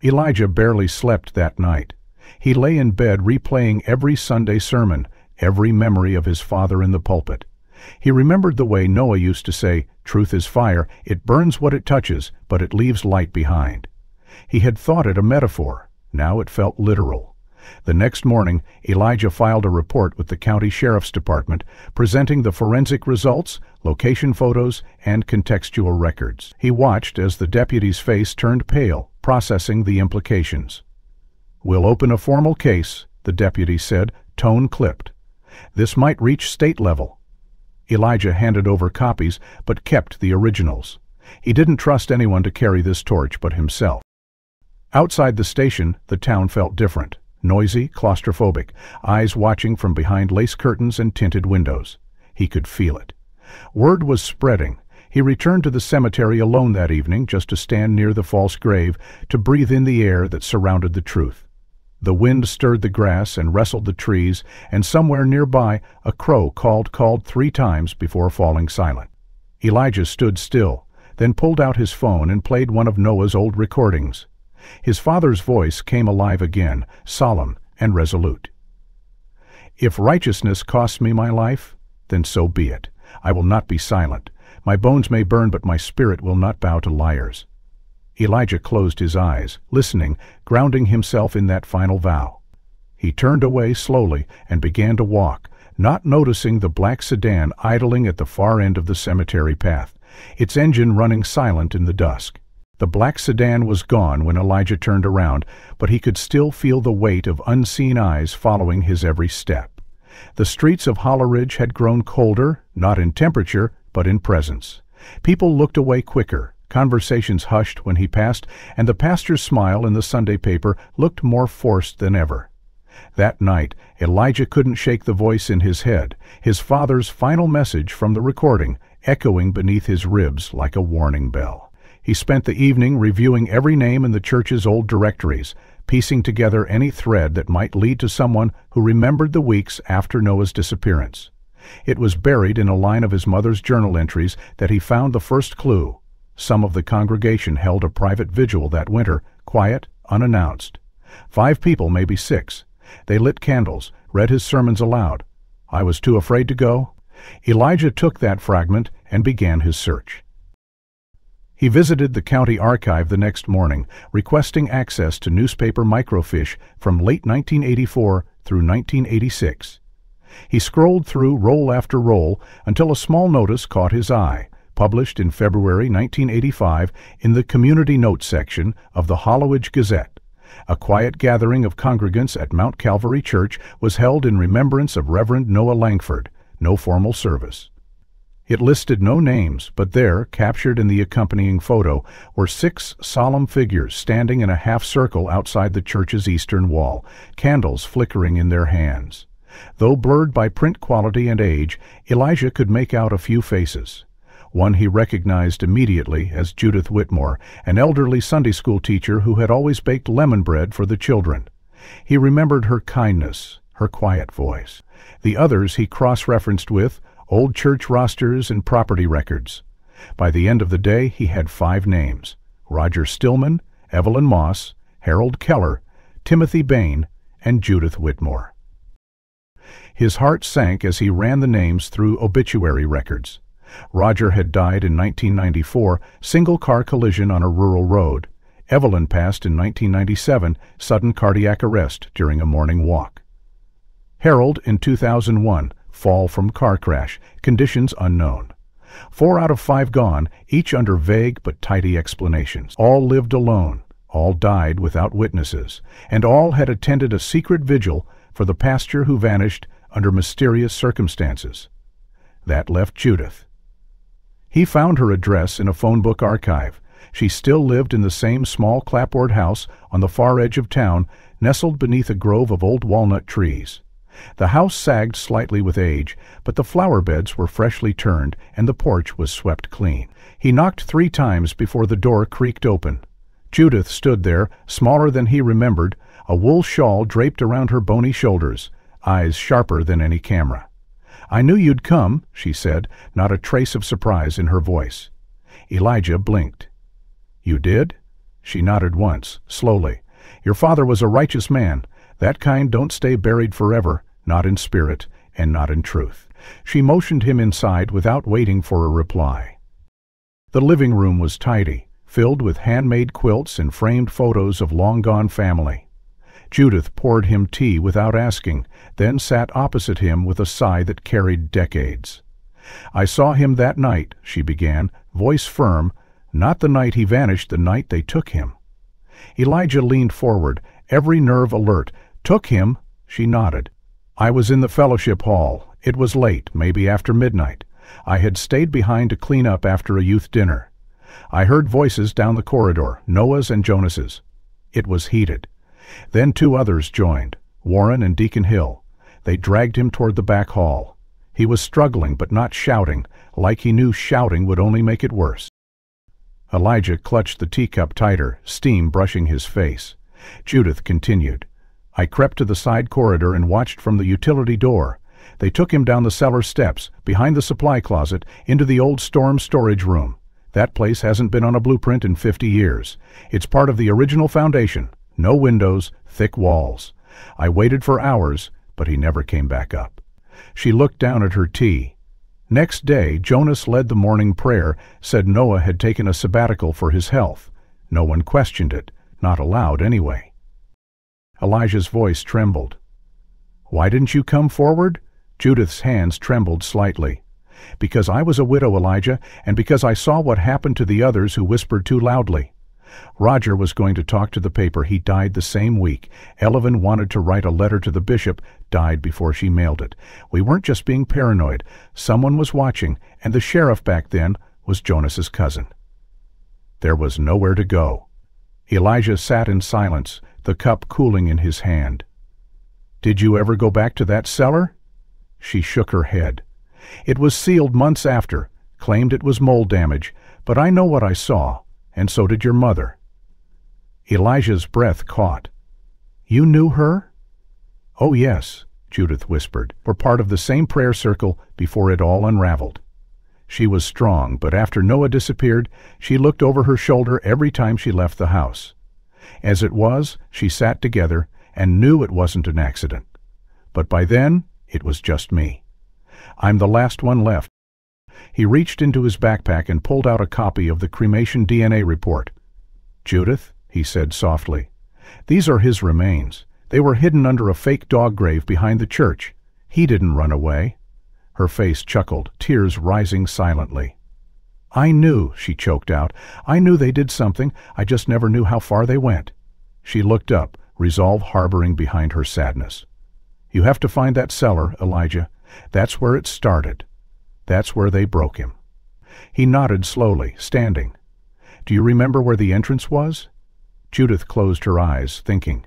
Elijah barely slept that night. He lay in bed replaying every Sunday sermon, every memory of his father in the pulpit. He remembered the way Noah used to say, "Truth is fire, it burns what it touches, but it leaves light behind." He had thought it a metaphor. Now it felt literal. The next morning, Elijah filed a report with the county sheriff's department, presenting the forensic results, location photos, and contextual records. He watched as the deputy's face turned pale, processing the implications. "We'll open a formal case," the deputy said, tone clipped. "This might reach state level." Elijah handed over copies, but kept the originals. He didn't trust anyone to carry this torch but himself. Outside the station, the town felt different. Noisy, claustrophobic, eyes watching from behind lace curtains and tinted windows. He could feel it. Word was spreading. He returned to the cemetery alone that evening just to stand near the false grave, to breathe in the air that surrounded the truth. The wind stirred the grass and rustled the trees, and somewhere nearby a crow called 3 times before falling silent. Elijah stood still, then pulled out his phone and played one of Noah's old recordings. His father's voice came alive again, solemn and resolute. "If righteousness costs me my life, then so be it. I will not be silent. My bones may burn, but my spirit will not bow to liars." Elijah closed his eyes, listening, grounding himself in that final vow. He turned away slowly and began to walk, not noticing the black sedan idling at the far end of the cemetery path, its engine running silent in the dusk. The black sedan was gone when Elijah turned around, but he could still feel the weight of unseen eyes following his every step. The streets of Hollow Ridge had grown colder, not in temperature, but in presence. People looked away quicker, conversations hushed when he passed, and the pastor's smile in the Sunday paper looked more forced than ever. That night, Elijah couldn't shake the voice in his head, his father's final message from the recording, echoing beneath his ribs like a warning bell. He spent the evening reviewing every name in the church's old directories, piecing together any thread that might lead to someone who remembered the weeks after Noah's disappearance. It was buried in a line of his mother's journal entries that he found the first clue. Some of the congregation held a private vigil that winter, quiet, unannounced. 5 people, maybe 6. They lit candles, read his sermons aloud. "I was too afraid to go." Elijah took that fragment and began his search. He visited the county archive the next morning, requesting access to newspaper microfiche from late 1984 through 1986. He scrolled through roll after roll until a small notice caught his eye, published in February 1985 in the Community Notes section of the Hollowage Gazette. A quiet gathering of congregants at Mount Calvary Church was held in remembrance of Reverend Noah Langford. No formal service. It listed no names, but there, captured in the accompanying photo, were 6 solemn figures standing in a half-circle outside the church's eastern wall, candles flickering in their hands. Though blurred by print quality and age, Elijah could make out a few faces. One he recognized immediately as Judith Whitmore, an elderly Sunday school teacher who had always baked lemon bread for the children. He remembered her kindness, her quiet voice. The others he cross-referenced with old church rosters and property records. By the end of the day, he had 5 names: Roger Stillman, Evelyn Moss, Harold Keller, Timothy Bain, and Judith Whitmore. His heart sank as he ran the names through obituary records. Roger had died in 1994, single-car collision on a rural road. Evelyn passed in 1997, sudden cardiac arrest during a morning walk. Harold in 2001, fall from car crash, conditions unknown. 4 out of 5 gone, each under vague but tidy explanations. All lived alone, all died without witnesses, and all had attended a secret vigil for the pastor who vanished under mysterious circumstances. That left Judith. He found her address in a phone book archive. She still lived in the same small clapboard house on the far edge of town, nestled beneath a grove of old walnut trees. The house sagged slightly with age, but the flower beds were freshly turned and the porch was swept clean. He knocked 3 times before the door creaked open. Judith stood there, smaller than he remembered, a wool shawl draped around her bony shoulders, eyes sharper than any camera. "I knew you'd come," she said, not a trace of surprise in her voice. Elijah blinked. "You did?" She nodded once, slowly. "Your father was a righteous man. That kind don't stay buried forever, not in spirit and not in truth." She motioned him inside without waiting for a reply. The living room was tidy, filled with handmade quilts and framed photos of long-gone family. Judith poured him tea without asking, then sat opposite him with a sigh that carried decades. "I saw him that night," she began, voice firm, "not the night he vanished, the night they took him." Elijah leaned forward, every nerve alert. "Took him?" She nodded. "I was in the fellowship hall. It was late, maybe after midnight. I had stayed behind to clean up after a youth dinner. I heard voices down the corridor, Noah's and Jonas's. It was heated. Then 2 others joined, Warren and Deacon Hill. They dragged him toward the back hall. He was struggling but not shouting, like he knew shouting would only make it worse." Elijah clutched the teacup tighter, steam brushing his face. Judith continued. "I crept to the side corridor and watched from the utility door. They took him down the cellar steps, behind the supply closet, into the old storm storage room. That place hasn't been on a blueprint in 50 years. It's part of the original foundation. No windows, thick walls. I waited for hours, but he never came back up." She looked down at her tea. Next day, Jonas led the morning prayer, said Noah had taken a sabbatical for his health. No one questioned it, not aloud anyway. Elijah's voice trembled. "Why didn't you come forward?" Judith's hands trembled slightly. "Because I was a widow, Elijah, and because I saw what happened to the others who whispered too loudly. Roger was going to talk to the paper. He died the same week. Eleven wanted to write a letter to the bishop, died before she mailed it. We weren't just being paranoid. Someone was watching, and the sheriff back then was Jonas's cousin." There was nowhere to go. Elijah sat in silence, the cup cooling in his hand. "Did you ever go back to that cellar?" She shook her head. "It was sealed months after, claimed it was mold damage, but I know what I saw. And so did your mother." Elijah's breath caught. "You knew her?" "Oh, yes," Judith whispered. "We're part of the same prayer circle before it all unraveled." She was strong, but after Noah disappeared, she looked over her shoulder every time she left the house. As it was, she sat together and knew it wasn't an accident. But by then, it was just me. I'm the last one left. He reached into his backpack and pulled out a copy of the cremation DNA report. "Judith," he said softly, "these are his remains. They were hidden under a fake dog grave behind the church. He didn't run away. Her face chuckled, tears rising silently. I knew, she choked out. I knew they did something. I just never knew how far they went. She looked up, resolve harboring behind her sadness. You have to find that cellar, Elijah. That's where it started. That's where they broke him. He nodded slowly, standing. Do you remember where the entrance was? Judith closed her eyes, thinking.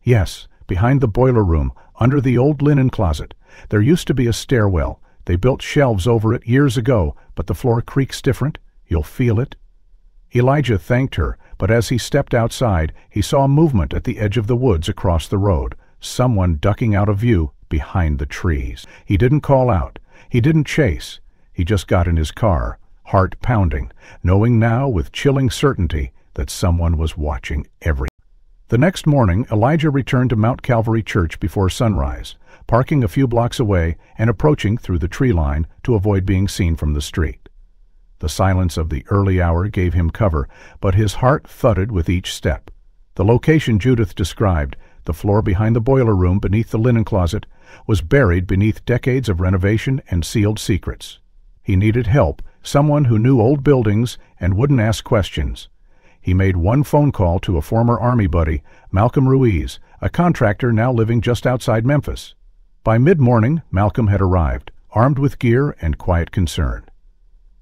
Yes, behind the boiler room, under the old linen closet. There used to be a stairwell. They built shelves over it years ago, but the floor creaks different. You'll feel it. Elijah thanked her, but as he stepped outside, he saw movement at the edge of the woods across the road, someone ducking out of view behind the trees. He didn't call out. He didn't chase. He just got in his car, heart pounding, knowing now with chilling certainty that someone was watching everything. The next morning, Elijah returned to Mount Calvary Church before sunrise, parking a few blocks away and approaching through the tree line to avoid being seen from the street. The silence of the early hour gave him cover, but his heart thudded with each step. The location Judith described, the floor behind the boiler room beneath the linen closet, was buried beneath decades of renovation and sealed secrets. He needed help, someone who knew old buildings and wouldn't ask questions. He made one phone call to a former Army buddy, Malcolm Ruiz, a contractor now living just outside Memphis. By mid-morning, Malcolm had arrived, armed with gear and quiet concern.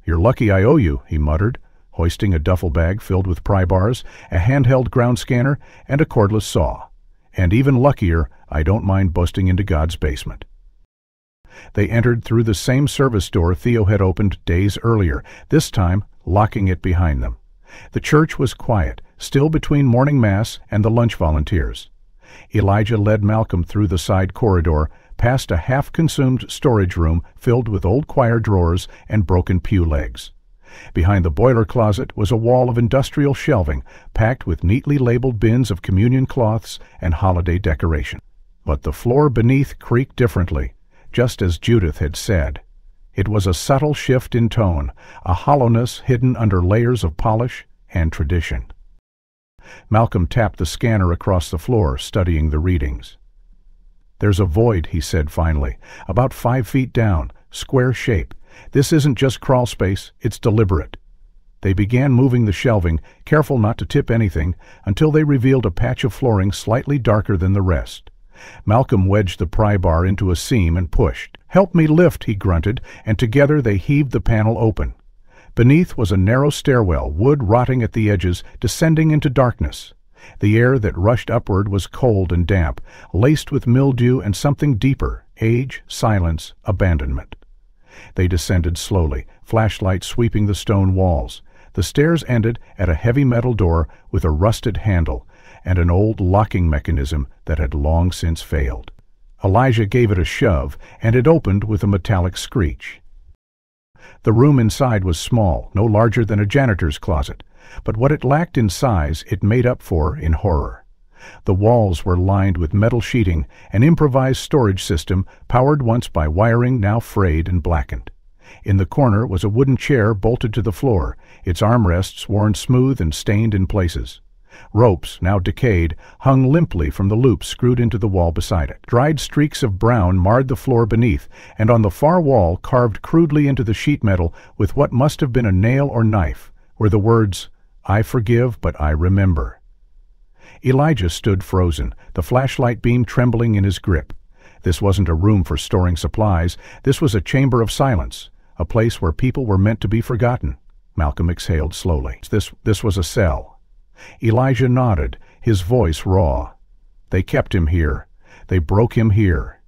You're lucky I owe you, he muttered, hoisting a duffel bag filled with pry bars, a handheld ground scanner, and a cordless saw. And even luckier, I don't mind busting into God's basement. They entered through the same service door Theo had opened days earlier, this time locking it behind them. The church was quiet, still between morning mass and the lunch volunteers. Elijah led Malcolm through the side corridor, past a half-consumed storage room filled with old choir drawers and broken pew legs. Behind the boiler closet was a wall of industrial shelving, packed with neatly labeled bins of communion cloths and holiday decoration. But the floor beneath creaked differently, just as Judith had said. It was a subtle shift in tone, a hollowness hidden under layers of polish and tradition. Malcolm tapped the scanner across the floor, studying the readings. There's a void, he said finally, about 5 feet down, square shape. This isn't just crawl space, it's deliberate. They began moving the shelving, careful not to tip anything, until they revealed a patch of flooring slightly darker than the rest. Malcolm wedged the pry bar into a seam and pushed. Help me lift, he grunted, and together they heaved the panel open. Beneath was a narrow stairwell, wood rotting at the edges, descending into darkness. The air that rushed upward was cold and damp, laced with mildew and something deeper, age, silence, abandonment. They descended slowly, flashlight sweeping the stone walls. The stairs ended at a heavy metal door with a rusted handle and an old locking mechanism that had long since failed. Elijah gave it a shove, and it opened with a metallic screech. The room inside was small, no larger than a janitor's closet, but what it lacked in size it made up for in horror. The walls were lined with metal sheeting, an improvised storage system powered once by wiring now frayed and blackened. In the corner was a wooden chair bolted to the floor, its armrests worn smooth and stained in places. Ropes, now decayed, hung limply from the loops screwed into the wall beside it. Dried streaks of brown marred the floor beneath, and on the far wall, carved crudely into the sheet metal with what must have been a nail or knife, were the words, "I forgive, but I remember." Elijah stood frozen, the flashlight beam trembling in his grip. This wasn't a room for storing supplies. This was a chamber of silence, a place where people were meant to be forgotten. Malcolm exhaled slowly. This was a cell. Elijah nodded, his voice raw. They kept him here. They broke him here.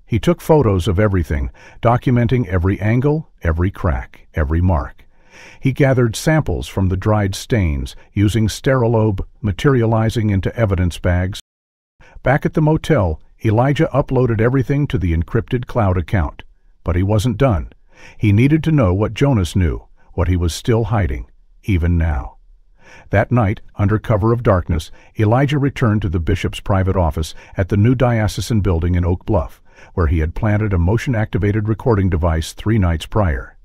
He took photos of everything, documenting every angle, every crack, every mark. He gathered samples from the dried stains, using Sterilobe, materializing into evidence bags. Back at the motel, Elijah uploaded everything to the encrypted cloud account. But he wasn't done. He needed to know what Jonas knew, what he was still hiding, even now. That night, under cover of darkness, Elijah returned to the bishop's private office at the new diocesan building in Oak Bluff, where he had planted a motion-activated recording device 3 nights prior.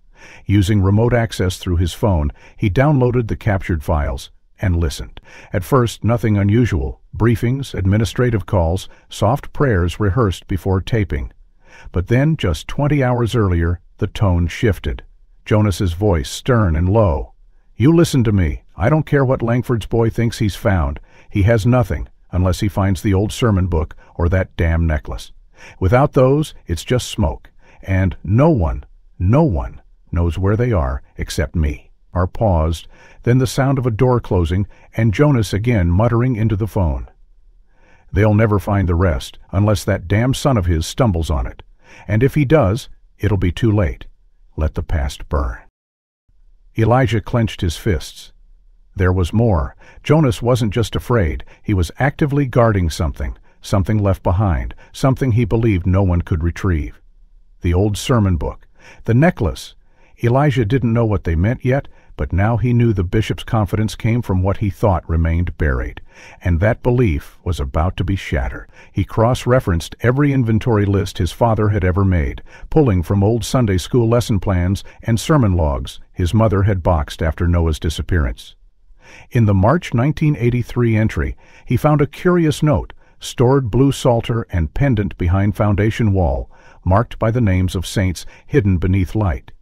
Using remote access through his phone, he downloaded the captured files and listened. At first, nothing unusual. Briefings, administrative calls, soft prayers rehearsed before taping. But then, just 20 hours earlier, the tone shifted. Jonas's voice, stern and low. "You listen to me. I don't care what Langford's boy thinks he's found. He has nothing, unless he finds the old sermon book or that damn necklace. Without those, it's just smoke. And no one knows where they are except me." Our paused, then the sound of a door closing, and Jonas again muttering into the phone. "They'll never find the rest, unless that damn son of his stumbles on it. And if he does, it'll be too late. Let the past burn." Elijah clenched his fists. There was more. Jonas wasn't just afraid, he was actively guarding something left behind, something he believed no one could retrieve. The old sermon book, the necklace. Elijah didn't know what they meant yet, but now he knew the bishop's confidence came from what he thought remained buried, and that belief was about to be shattered. He cross-referenced every inventory list his father had ever made, pulling from old Sunday school lesson plans and sermon logs his mother had boxed after Noah's disappearance. In the March 1983 entry, he found a curious note, stored blue psalter and pendant behind foundation wall, marked by the names of saints hidden beneath light.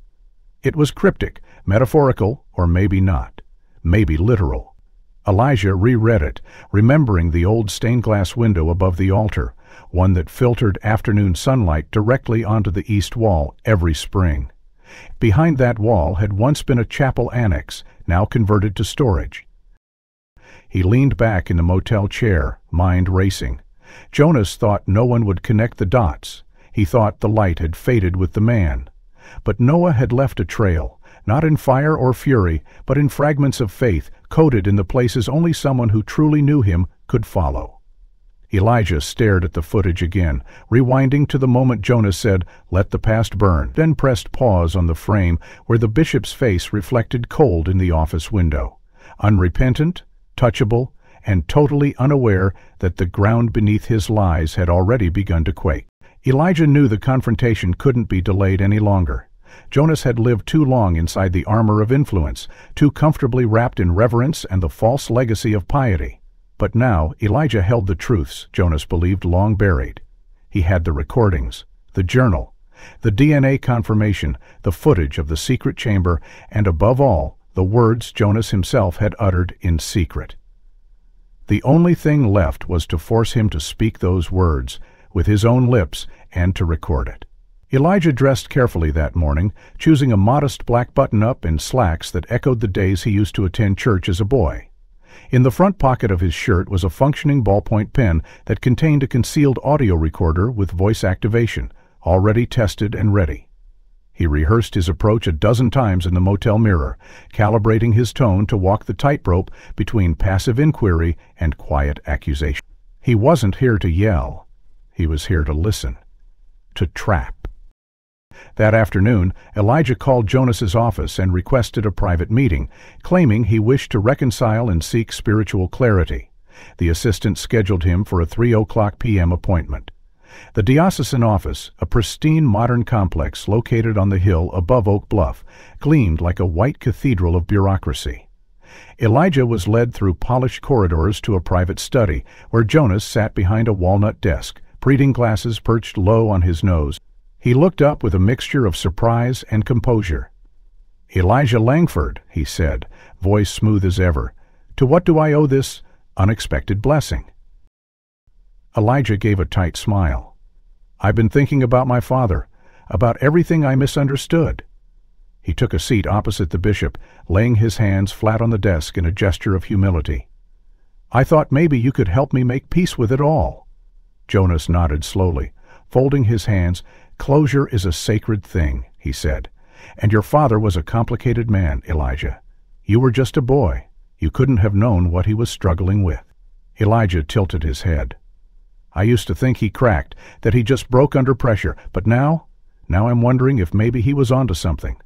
It was cryptic, metaphorical, or maybe not. Maybe literal. Elijah reread it, remembering the old stained-glass window above the altar, one that filtered afternoon sunlight directly onto the east wall every spring. Behind that wall had once been a chapel annex, now converted to storage. He leaned back in the motel chair, mind racing. Jonas thought no one would connect the dots. He thought the light had faded with the man. But Noah had left a trail, not in fire or fury, but in fragments of faith, coded in the places only someone who truly knew him could follow. Elijah stared at the footage again, rewinding to the moment Jonas said, "Let the past burn," then pressed pause on the frame where the bishop's face reflected cold in the office window. Unrepentant, touchable, and totally unaware that the ground beneath his lies had already begun to quake. Elijah knew the confrontation couldn't be delayed any longer. Jonas had lived too long inside the armor of influence, too comfortably wrapped in reverence and the false legacy of piety. But now Elijah held the truths Jonas believed long buried. He had the recordings, the journal, the DNA confirmation, the footage of the secret chamber, and above all, the words Jonas himself had uttered in secret. The only thing left was to force him to speak those words, with his own lips, and to record it. Elijah dressed carefully that morning, choosing a modest black button-up and slacks that echoed the days he used to attend church as a boy. In the front pocket of his shirt was a functioning ballpoint pen that contained a concealed audio recorder with voice activation, already tested and ready. He rehearsed his approach a dozen times in the motel mirror, calibrating his tone to walk the tightrope between passive inquiry and quiet accusation. He wasn't here to yell. He was here to listen, to trap. That afternoon, Elijah called Jonas's office and requested a private meeting, claiming he wished to reconcile and seek spiritual clarity. The assistant scheduled him for a 3:00 p.m. appointment. The diocesan office, a pristine modern complex located on the hill above Oak Bluff, gleamed like a white cathedral of bureaucracy. Elijah was led through polished corridors to a private study, where Jonas sat behind a walnut desk, reading glasses perched low on his nose. He looked up with a mixture of surprise and composure. "Elijah Langford," he said, voice smooth as ever. "To what do I owe this unexpected blessing?" Elijah gave a tight smile. "I've been thinking about my father, about everything I misunderstood." He took a seat opposite the bishop, laying his hands flat on the desk in a gesture of humility. "I thought maybe you could help me make peace with it all." Jonas nodded slowly, folding his hands. "Closure is a sacred thing," he said. "And your father was a complicated man, Elijah. You were just a boy. You couldn't have known what he was struggling with." Elijah tilted his head. "I used to think he cracked, that he just broke under pressure, but now I'm wondering if maybe he was onto something.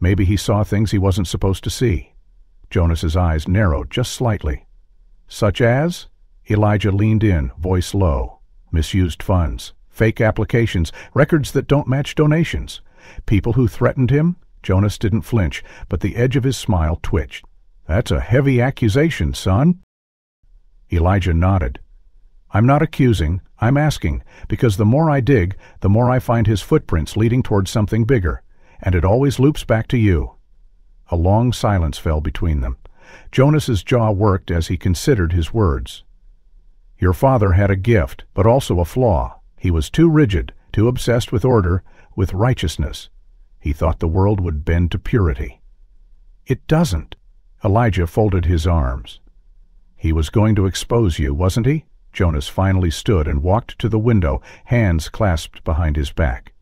Maybe he saw things he wasn't supposed to see." Jonas's eyes narrowed just slightly. "Such as?" Elijah leaned in, voice low. "Misused funds, fake applications, records that don't match donations. People who threatened him?" Jonas didn't flinch, but the edge of his smile twitched. That's a heavy accusation, son. Elijah nodded. I'm not accusing, I'm asking, because the more I dig, the more I find his footprints leading towards something bigger, and it always loops back to you. A long silence fell between them. Jonas's jaw worked as he considered his words. Your father had a gift, but also a flaw. He was too rigid, too obsessed with order, with righteousness. He thought the world would bend to purity. It doesn't. Elijah folded his arms. He was going to expose you, wasn't he? Jonas finally stood and walked to the window, hands clasped behind his back.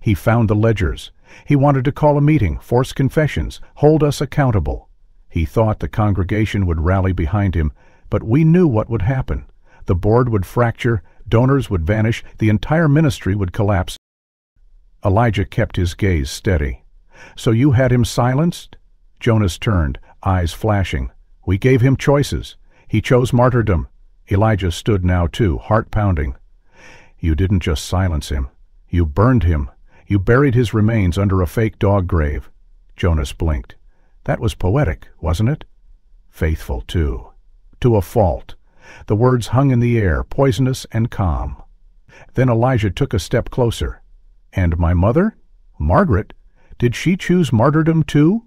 He found the ledgers. He wanted to call a meeting, force confessions, hold us accountable. He thought the congregation would rally behind him, but we knew what would happen. The board would fracture, donors would vanish, the entire ministry would collapse. Elijah kept his gaze steady. So you had him silenced? Jonas turned, eyes flashing. We gave him choices. He chose martyrdom. Elijah stood now too, heart pounding. You didn't just silence him. You burned him. You buried his remains under a fake dog grave. Jonas blinked. That was poetic, wasn't it? Faithful, too. To a fault. The words hung in the air, poisonous and calm. Then Elijah took a step closer. And my mother? Margaret? Did she choose martyrdom too?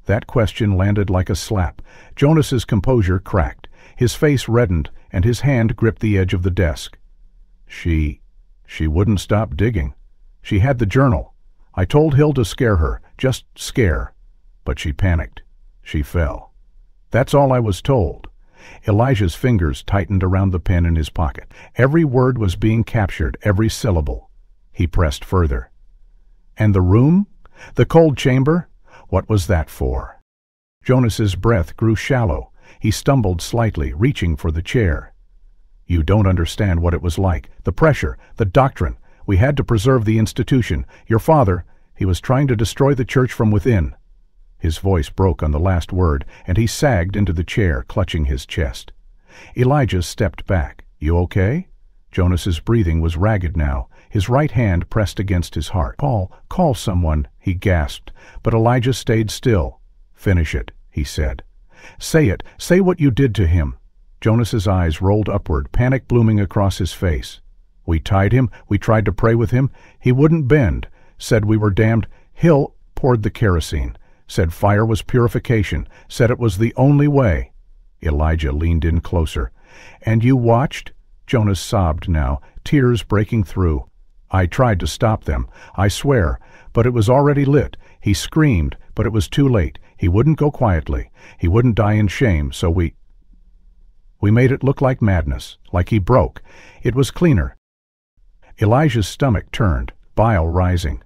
That question landed like a slap. Jonas's composure cracked. His face reddened, and his hand gripped the edge of the desk. She wouldn't stop digging. She had the journal. I told Hill to scare her, just scare. But she panicked. She fell. That's all I was told. Elijah's fingers tightened around the pen in his pocket. Every word was being captured, every syllable. He pressed further. And the room? The cold chamber? What was that for? Jonas's breath grew shallow. He stumbled slightly, reaching for the chair. You don't understand what it was like. The pressure, the doctrine. We had to preserve the institution. Your father, he was trying to destroy the church from within. His voice broke on the last word, and he sagged into the chair, clutching his chest. Elijah stepped back. You okay? Jonas's breathing was ragged now. His right hand pressed against his heart. Call someone, he gasped, but Elijah stayed still. Finish it, he said. Say it. Say what you did to him. Jonas's eyes rolled upward, panic blooming across his face. We tied him. We tried to pray with him. He wouldn't bend. Said we were damned. Hill poured the kerosene. Said fire was purification. Said it was the only way. Elijah leaned in closer. And you watched? Jonas sobbed now, tears breaking through. I tried to stop them, I swear, but it was already lit. He screamed, but it was too late. He wouldn't go quietly. He wouldn't die in shame, so we made it look like madness, like he broke. It was cleaner. Elijah's stomach turned, bile rising.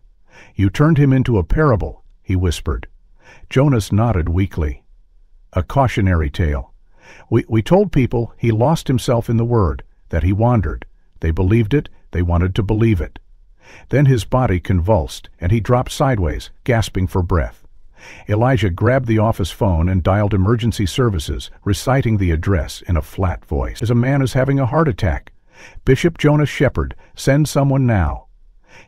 You turned him into a parable, he whispered. Jonas nodded weakly. A cautionary tale. We told people he lost himself in the Word, that he wandered. They believed it, they wanted to believe it. Then his body convulsed, and he dropped sideways, gasping for breath. Elijah grabbed the office phone and dialed emergency services, reciting the address in a flat voice. As a man is having a heart attack. Bishop Jonas Shepherd, send someone now.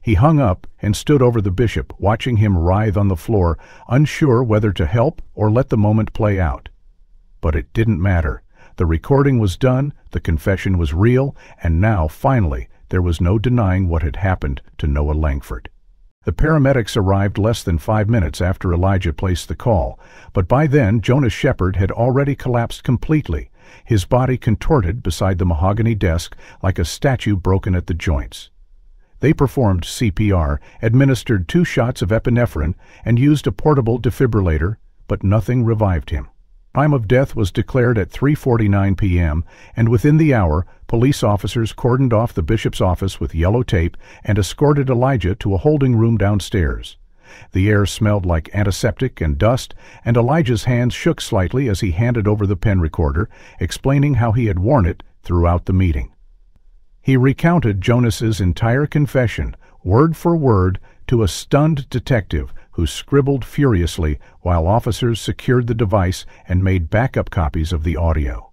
He hung up and stood over the bishop, watching him writhe on the floor, unsure whether to help or let the moment play out. But it didn't matter. The recording was done, the confession was real, and now, finally, there was no denying what had happened to Noah Langford. The paramedics arrived less than 5 minutes after Elijah placed the call, but by then Jonas Shepherd had already collapsed completely, his body contorted beside the mahogany desk like a statue broken at the joints. They performed CPR, administered 2 shots of epinephrine, and used a portable defibrillator, but nothing revived him. Time of death was declared at 3:49 p.m., and within the hour, police officers cordoned off the bishop's office with yellow tape and escorted Elijah to a holding room downstairs. The air smelled like antiseptic and dust, and Elijah's hands shook slightly as he handed over the pen recorder, explaining how he had worn it throughout the meeting. He recounted Jonas's entire confession, word for word, to a stunned detective who scribbled furiously while officers secured the device and made backup copies of the audio.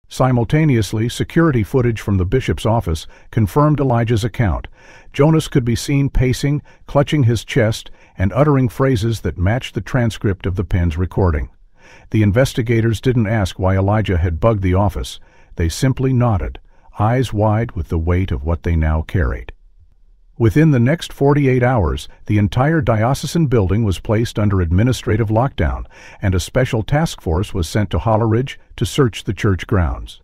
Simultaneously, security footage from the bishop's office confirmed Elijah's account. Jonas could be seen pacing, clutching his chest, and uttering phrases that matched the transcript of the pen's recording. The investigators didn't ask why Elijah had bugged the office. They simply nodded, eyes wide with the weight of what they now carried. Within the next 48 hours, the entire diocesan building was placed under administrative lockdown, and a special task force was sent to Holleridge to search the church grounds.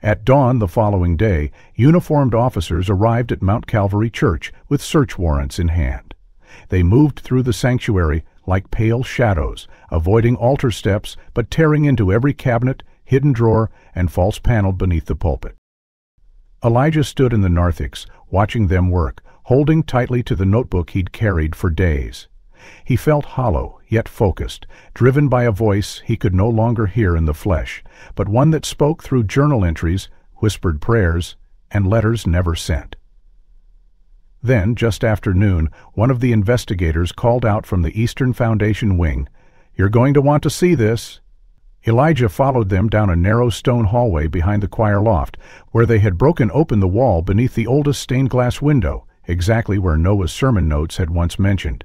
At dawn the following day, uniformed officers arrived at Mount Calvary Church with search warrants in hand. They moved through the sanctuary like pale shadows, avoiding altar steps but tearing into every cabinet, hidden drawer, and false panel beneath the pulpit. Elijah stood in the narthex, watching them work, holding tightly to the notebook he'd carried for days. He felt hollow, yet focused, driven by a voice he could no longer hear in the flesh, but one that spoke through journal entries, whispered prayers, and letters never sent. Then, just after noon, one of the investigators called out from the Eastern Foundation wing, "You're going to want to see this." Elijah followed them down a narrow stone hallway behind the choir loft, where they had broken open the wall beneath the oldest stained-glass window, exactly where Noah's sermon notes had once mentioned.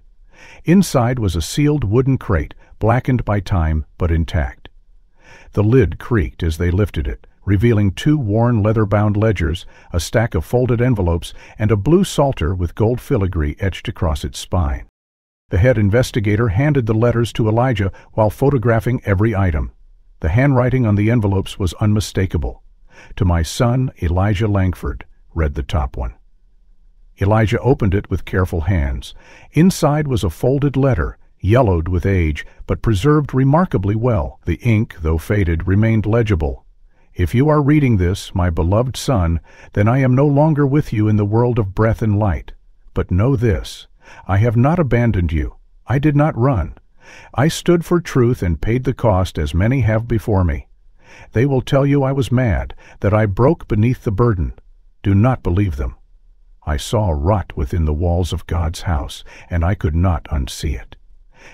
Inside was a sealed wooden crate, blackened by time but intact. The lid creaked as they lifted it, revealing 2 worn leather-bound ledgers, a stack of folded envelopes, and a blue psalter with gold filigree etched across its spine. The head investigator handed the letters to Elijah while photographing every item. The handwriting on the envelopes was unmistakable. "To my son, Elijah Langford," read the top one. Elijah opened it with careful hands. Inside was a folded letter, yellowed with age, but preserved remarkably well. The ink, though faded, remained legible. "If you are reading this, my beloved son, then I am no longer with you in the world of breath and light. But know this, I have not abandoned you. I did not run. I stood for truth and paid the cost as many have before me. They will tell you I was mad, that I broke beneath the burden. Do not believe them. I saw rot within the walls of God's house, and I could not unsee it.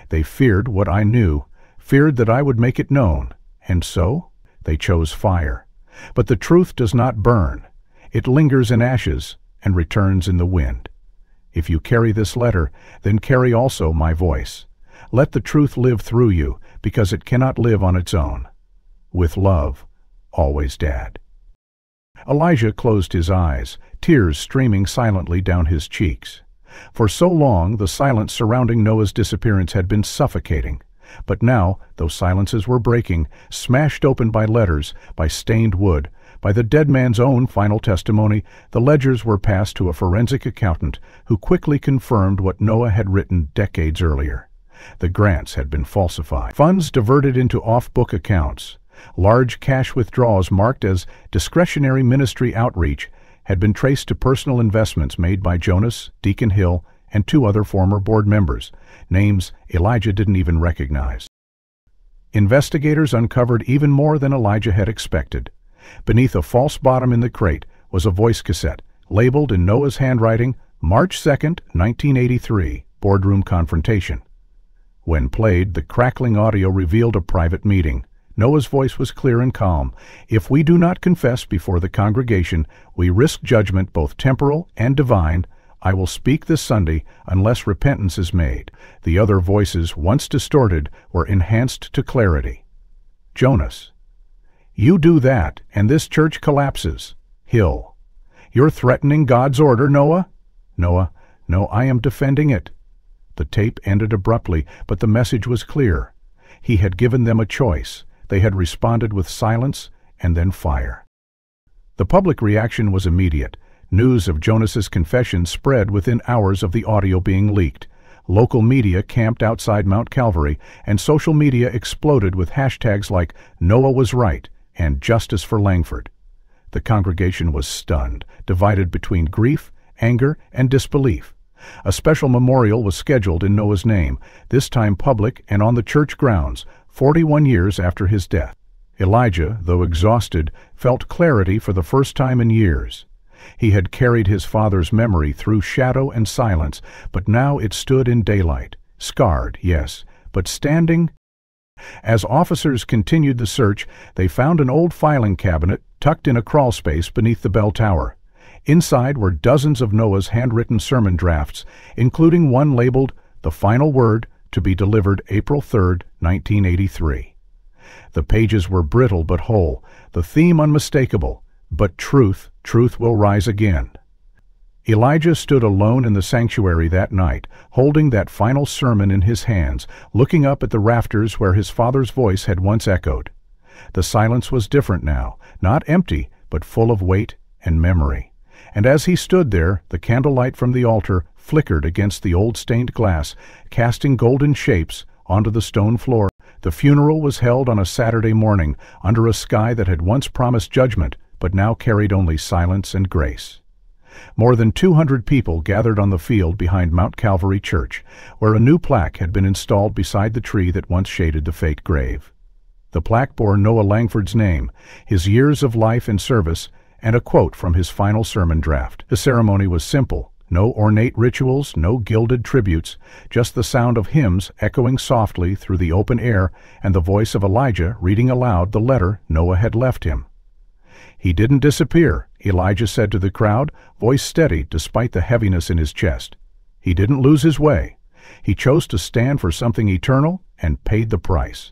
They feared what I knew, feared that I would make it known, and so they chose fire. But the truth does not burn. It lingers in ashes and returns in the wind. If you carry this letter, then carry also my voice. Let the truth live through you, because it cannot live on its own. With love, always Dad." Elijah closed his eyes, tears streaming silently down his cheeks. For so long, the silence surrounding Noah's disappearance had been suffocating. But now, those silences were breaking, smashed open by letters, by stained wood, by the dead man's own final testimony. The ledgers were passed to a forensic accountant, who quickly confirmed what Noah had written decades earlier. The grants had been falsified, funds diverted into off-book accounts. Large cash withdrawals marked as discretionary ministry outreach had been traced to personal investments made by Jonas, Deacon Hill, and 2 other former board members, names Elijah didn't even recognize. Investigators uncovered even more than Elijah had expected. Beneath a false bottom in the crate was a voice cassette, labeled in Noah's handwriting, March 2nd, 1983, Boardroom Confrontation. When played, the crackling audio revealed a private meeting. Noah's voice was clear and calm. "If we do not confess before the congregation, we risk judgment both temporal and divine. I will speak this Sunday unless repentance is made." The other voices, once distorted, were enhanced to clarity. Jonas: "You do that, and this church collapses." Hill: "You're threatening God's order, Noah?" Noah: "No, I am defending it." The tape ended abruptly, but the message was clear. He had given them a choice. They had responded with silence and then fire. The public reaction was immediate. News of Jonas's confession spread within hours of the audio being leaked. Local media camped outside Mount Calvary, and social media exploded with hashtags like "Noah was right" and "Justice for Langford." The congregation was stunned, divided between grief, anger, and disbelief. A special memorial was scheduled in Noah's name, this time public and on the church grounds, 41 years after his death. Elijah, though exhausted, felt clarity for the first time in years. He had carried his father's memory through shadow and silence, but now it stood in daylight, scarred, yes, but standing. As officers continued the search, they found an old filing cabinet tucked in a crawl space beneath the bell tower. Inside were dozens of Noah's handwritten sermon drafts, including one labeled "The Final Word, to be delivered April 3, 1983. The pages were brittle but whole, the theme unmistakable, but truth will rise again. Elijah stood alone in the sanctuary that night, holding that final sermon in his hands, looking up at the rafters where his father's voice had once echoed. The silence was different now, not empty, but full of weight and memory. And as he stood there, the candlelight from the altar flickered against the old stained glass, casting golden shapes onto the stone floor. The funeral was held on a Saturday morning, under a sky that had once promised judgment, but now carried only silence and grace. More than 200 people gathered on the field behind Mount Calvary Church, where a new plaque had been installed beside the tree that once shaded the fake grave. The plaque bore Noah Langford's name, his years of life and service, and a quote from his final sermon draft. The ceremony was simple. No ornate rituals, no gilded tributes, just the sound of hymns echoing softly through the open air and the voice of Elijah reading aloud the letter Noah had left him. "He didn't disappear," Elijah said to the crowd, voice steady despite the heaviness in his chest. "He didn't lose his way. He chose to stand for something eternal and paid the price.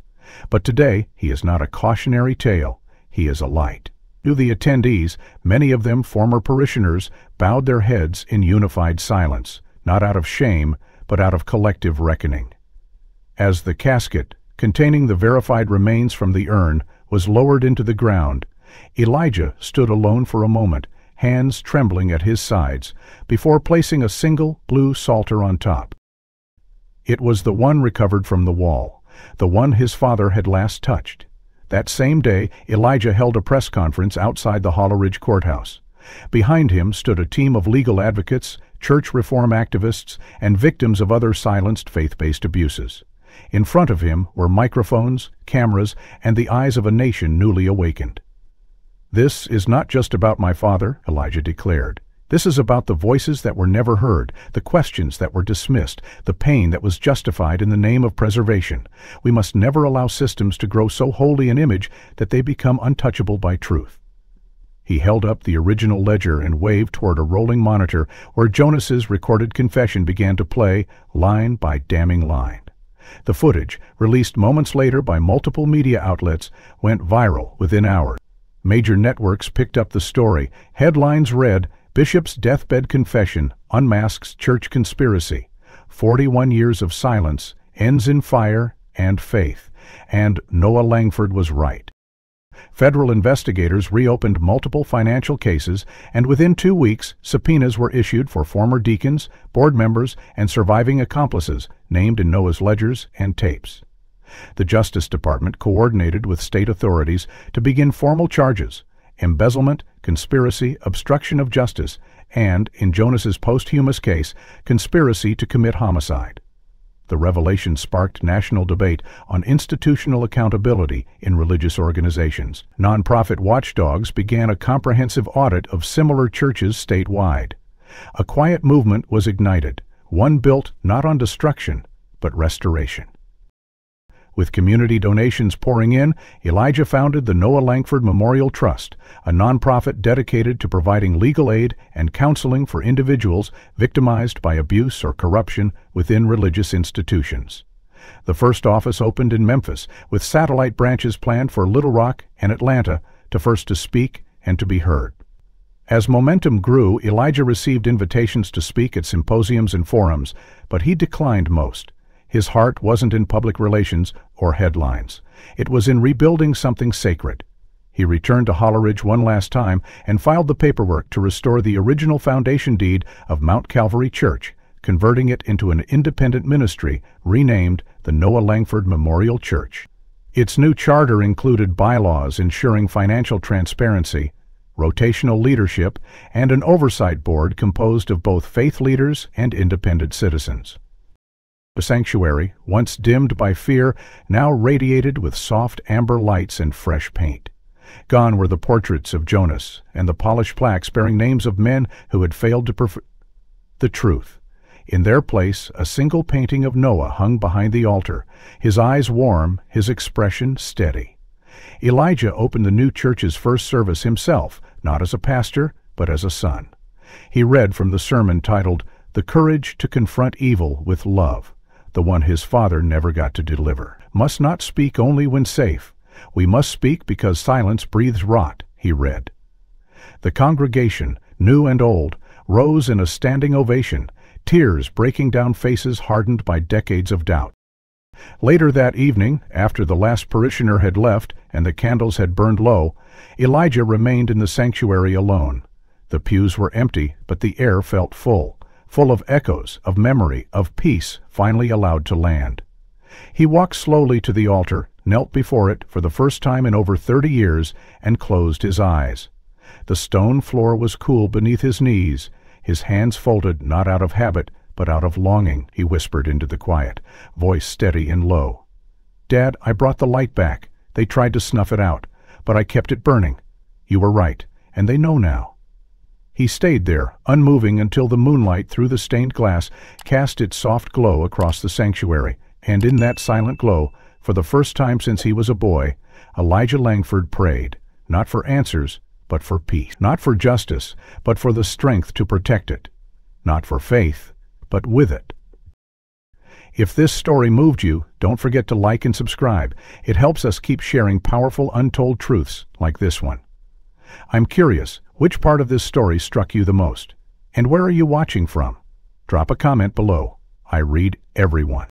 But today he is not a cautionary tale, he is a light." To the attendees, many of them former parishioners, bowed their heads in unified silence, not out of shame, but out of collective reckoning. As the casket, containing the verified remains from the urn, was lowered into the ground, Elijah stood alone for a moment, hands trembling at his sides, before placing a single blue psalter on top. It was the one recovered from the wall, the one his father had last touched. That same day, Elijah held a press conference outside the Hollow Ridge Courthouse. Behind him stood a team of legal advocates, church reform activists, and victims of other silenced faith-based abuses. In front of him were microphones, cameras, and the eyes of a nation newly awakened. "This is not just about my father," Elijah declared. "This is about the voices that were never heard, the questions that were dismissed, the pain that was justified in the name of preservation. We must never allow systems to grow so holy an image that they become untouchable by truth." He held up the original ledger and waved toward a rolling monitor where Jonas's recorded confession began to play, line by damning line. The footage, released moments later by multiple media outlets, went viral within hours. Major networks picked up the story. Headlines read, "Bishop's Deathbed Confession Unmasks Church Conspiracy. 41 Years of Silence Ends in Fire and Faith," and "Noah Langford was right." Federal investigators reopened multiple financial cases, and within 2 weeks, subpoenas were issued for former deacons, board members, and surviving accomplices named in Noah's ledgers and tapes. The Justice Department coordinated with state authorities to begin formal charges: embezzlement, conspiracy, obstruction of justice, and, in Jonas's posthumous case, conspiracy to commit homicide. The revelation sparked national debate on institutional accountability in religious organizations. Nonprofit watchdogs began a comprehensive audit of similar churches statewide. A quiet movement was ignited, one built not on destruction, but restoration. With community donations pouring in, Elijah founded the Noah Langford Memorial Trust, a nonprofit dedicated to providing legal aid and counseling for individuals victimized by abuse or corruption within religious institutions. The first office opened in Memphis, with satellite branches planned for Little Rock and Atlanta, to first to speak and to be heard. As momentum grew, Elijah received invitations to speak at symposiums and forums, but he declined most. His heart wasn't in public relations or headlines. It was in rebuilding something sacred. He returned to Hollow Ridge one last time and filed the paperwork to restore the original foundation deed of Mount Calvary Church, converting it into an independent ministry renamed the Noah Langford Memorial Church. Its new charter included bylaws ensuring financial transparency, rotational leadership, and an oversight board composed of both faith leaders and independent citizens. The sanctuary, once dimmed by fear, now radiated with soft amber lights and fresh paint. Gone were the portraits of Jonas and the polished plaques bearing names of men who had failed to prefer the truth. In their place, a single painting of Noah hung behind the altar, his eyes warm, his expression steady. Elijah opened the new church's first service himself, not as a pastor, but as a son. He read from the sermon titled, "The Courage to Confront Evil with Love," the one his father never got to deliver. "Must not speak only when safe, "We must speak because silence breathes rot," he read. The congregation, new and old, rose in a standing ovation, tears breaking down faces hardened by decades of doubt. Later that evening, after the last parishioner had left and the candles had burned low, Elijah remained in the sanctuary alone. The pews were empty, but the air felt full of echoes, of memory, of peace finally allowed to land. He walked slowly to the altar, knelt before it for the first time in over 30 years, and closed his eyes. The stone floor was cool beneath his knees, his hands folded not out of habit, but out of longing, he whispered into the quiet, voice steady and low. "Dad, I brought the light back. They tried to snuff it out, but I kept it burning. You were right, and they know now." He stayed there, unmoving, until the moonlight through the stained glass cast its soft glow across the sanctuary, and in that silent glow, for the first time since he was a boy, Elijah Langford prayed, not for answers, but for peace, not for justice, but for the strength to protect it, not for faith, but with it. If this story moved you, don't forget to like and subscribe. It helps us keep sharing powerful untold truths like this one. I'm curious, which part of this story struck you the most? And where are you watching from? Drop a comment below. I read everyone.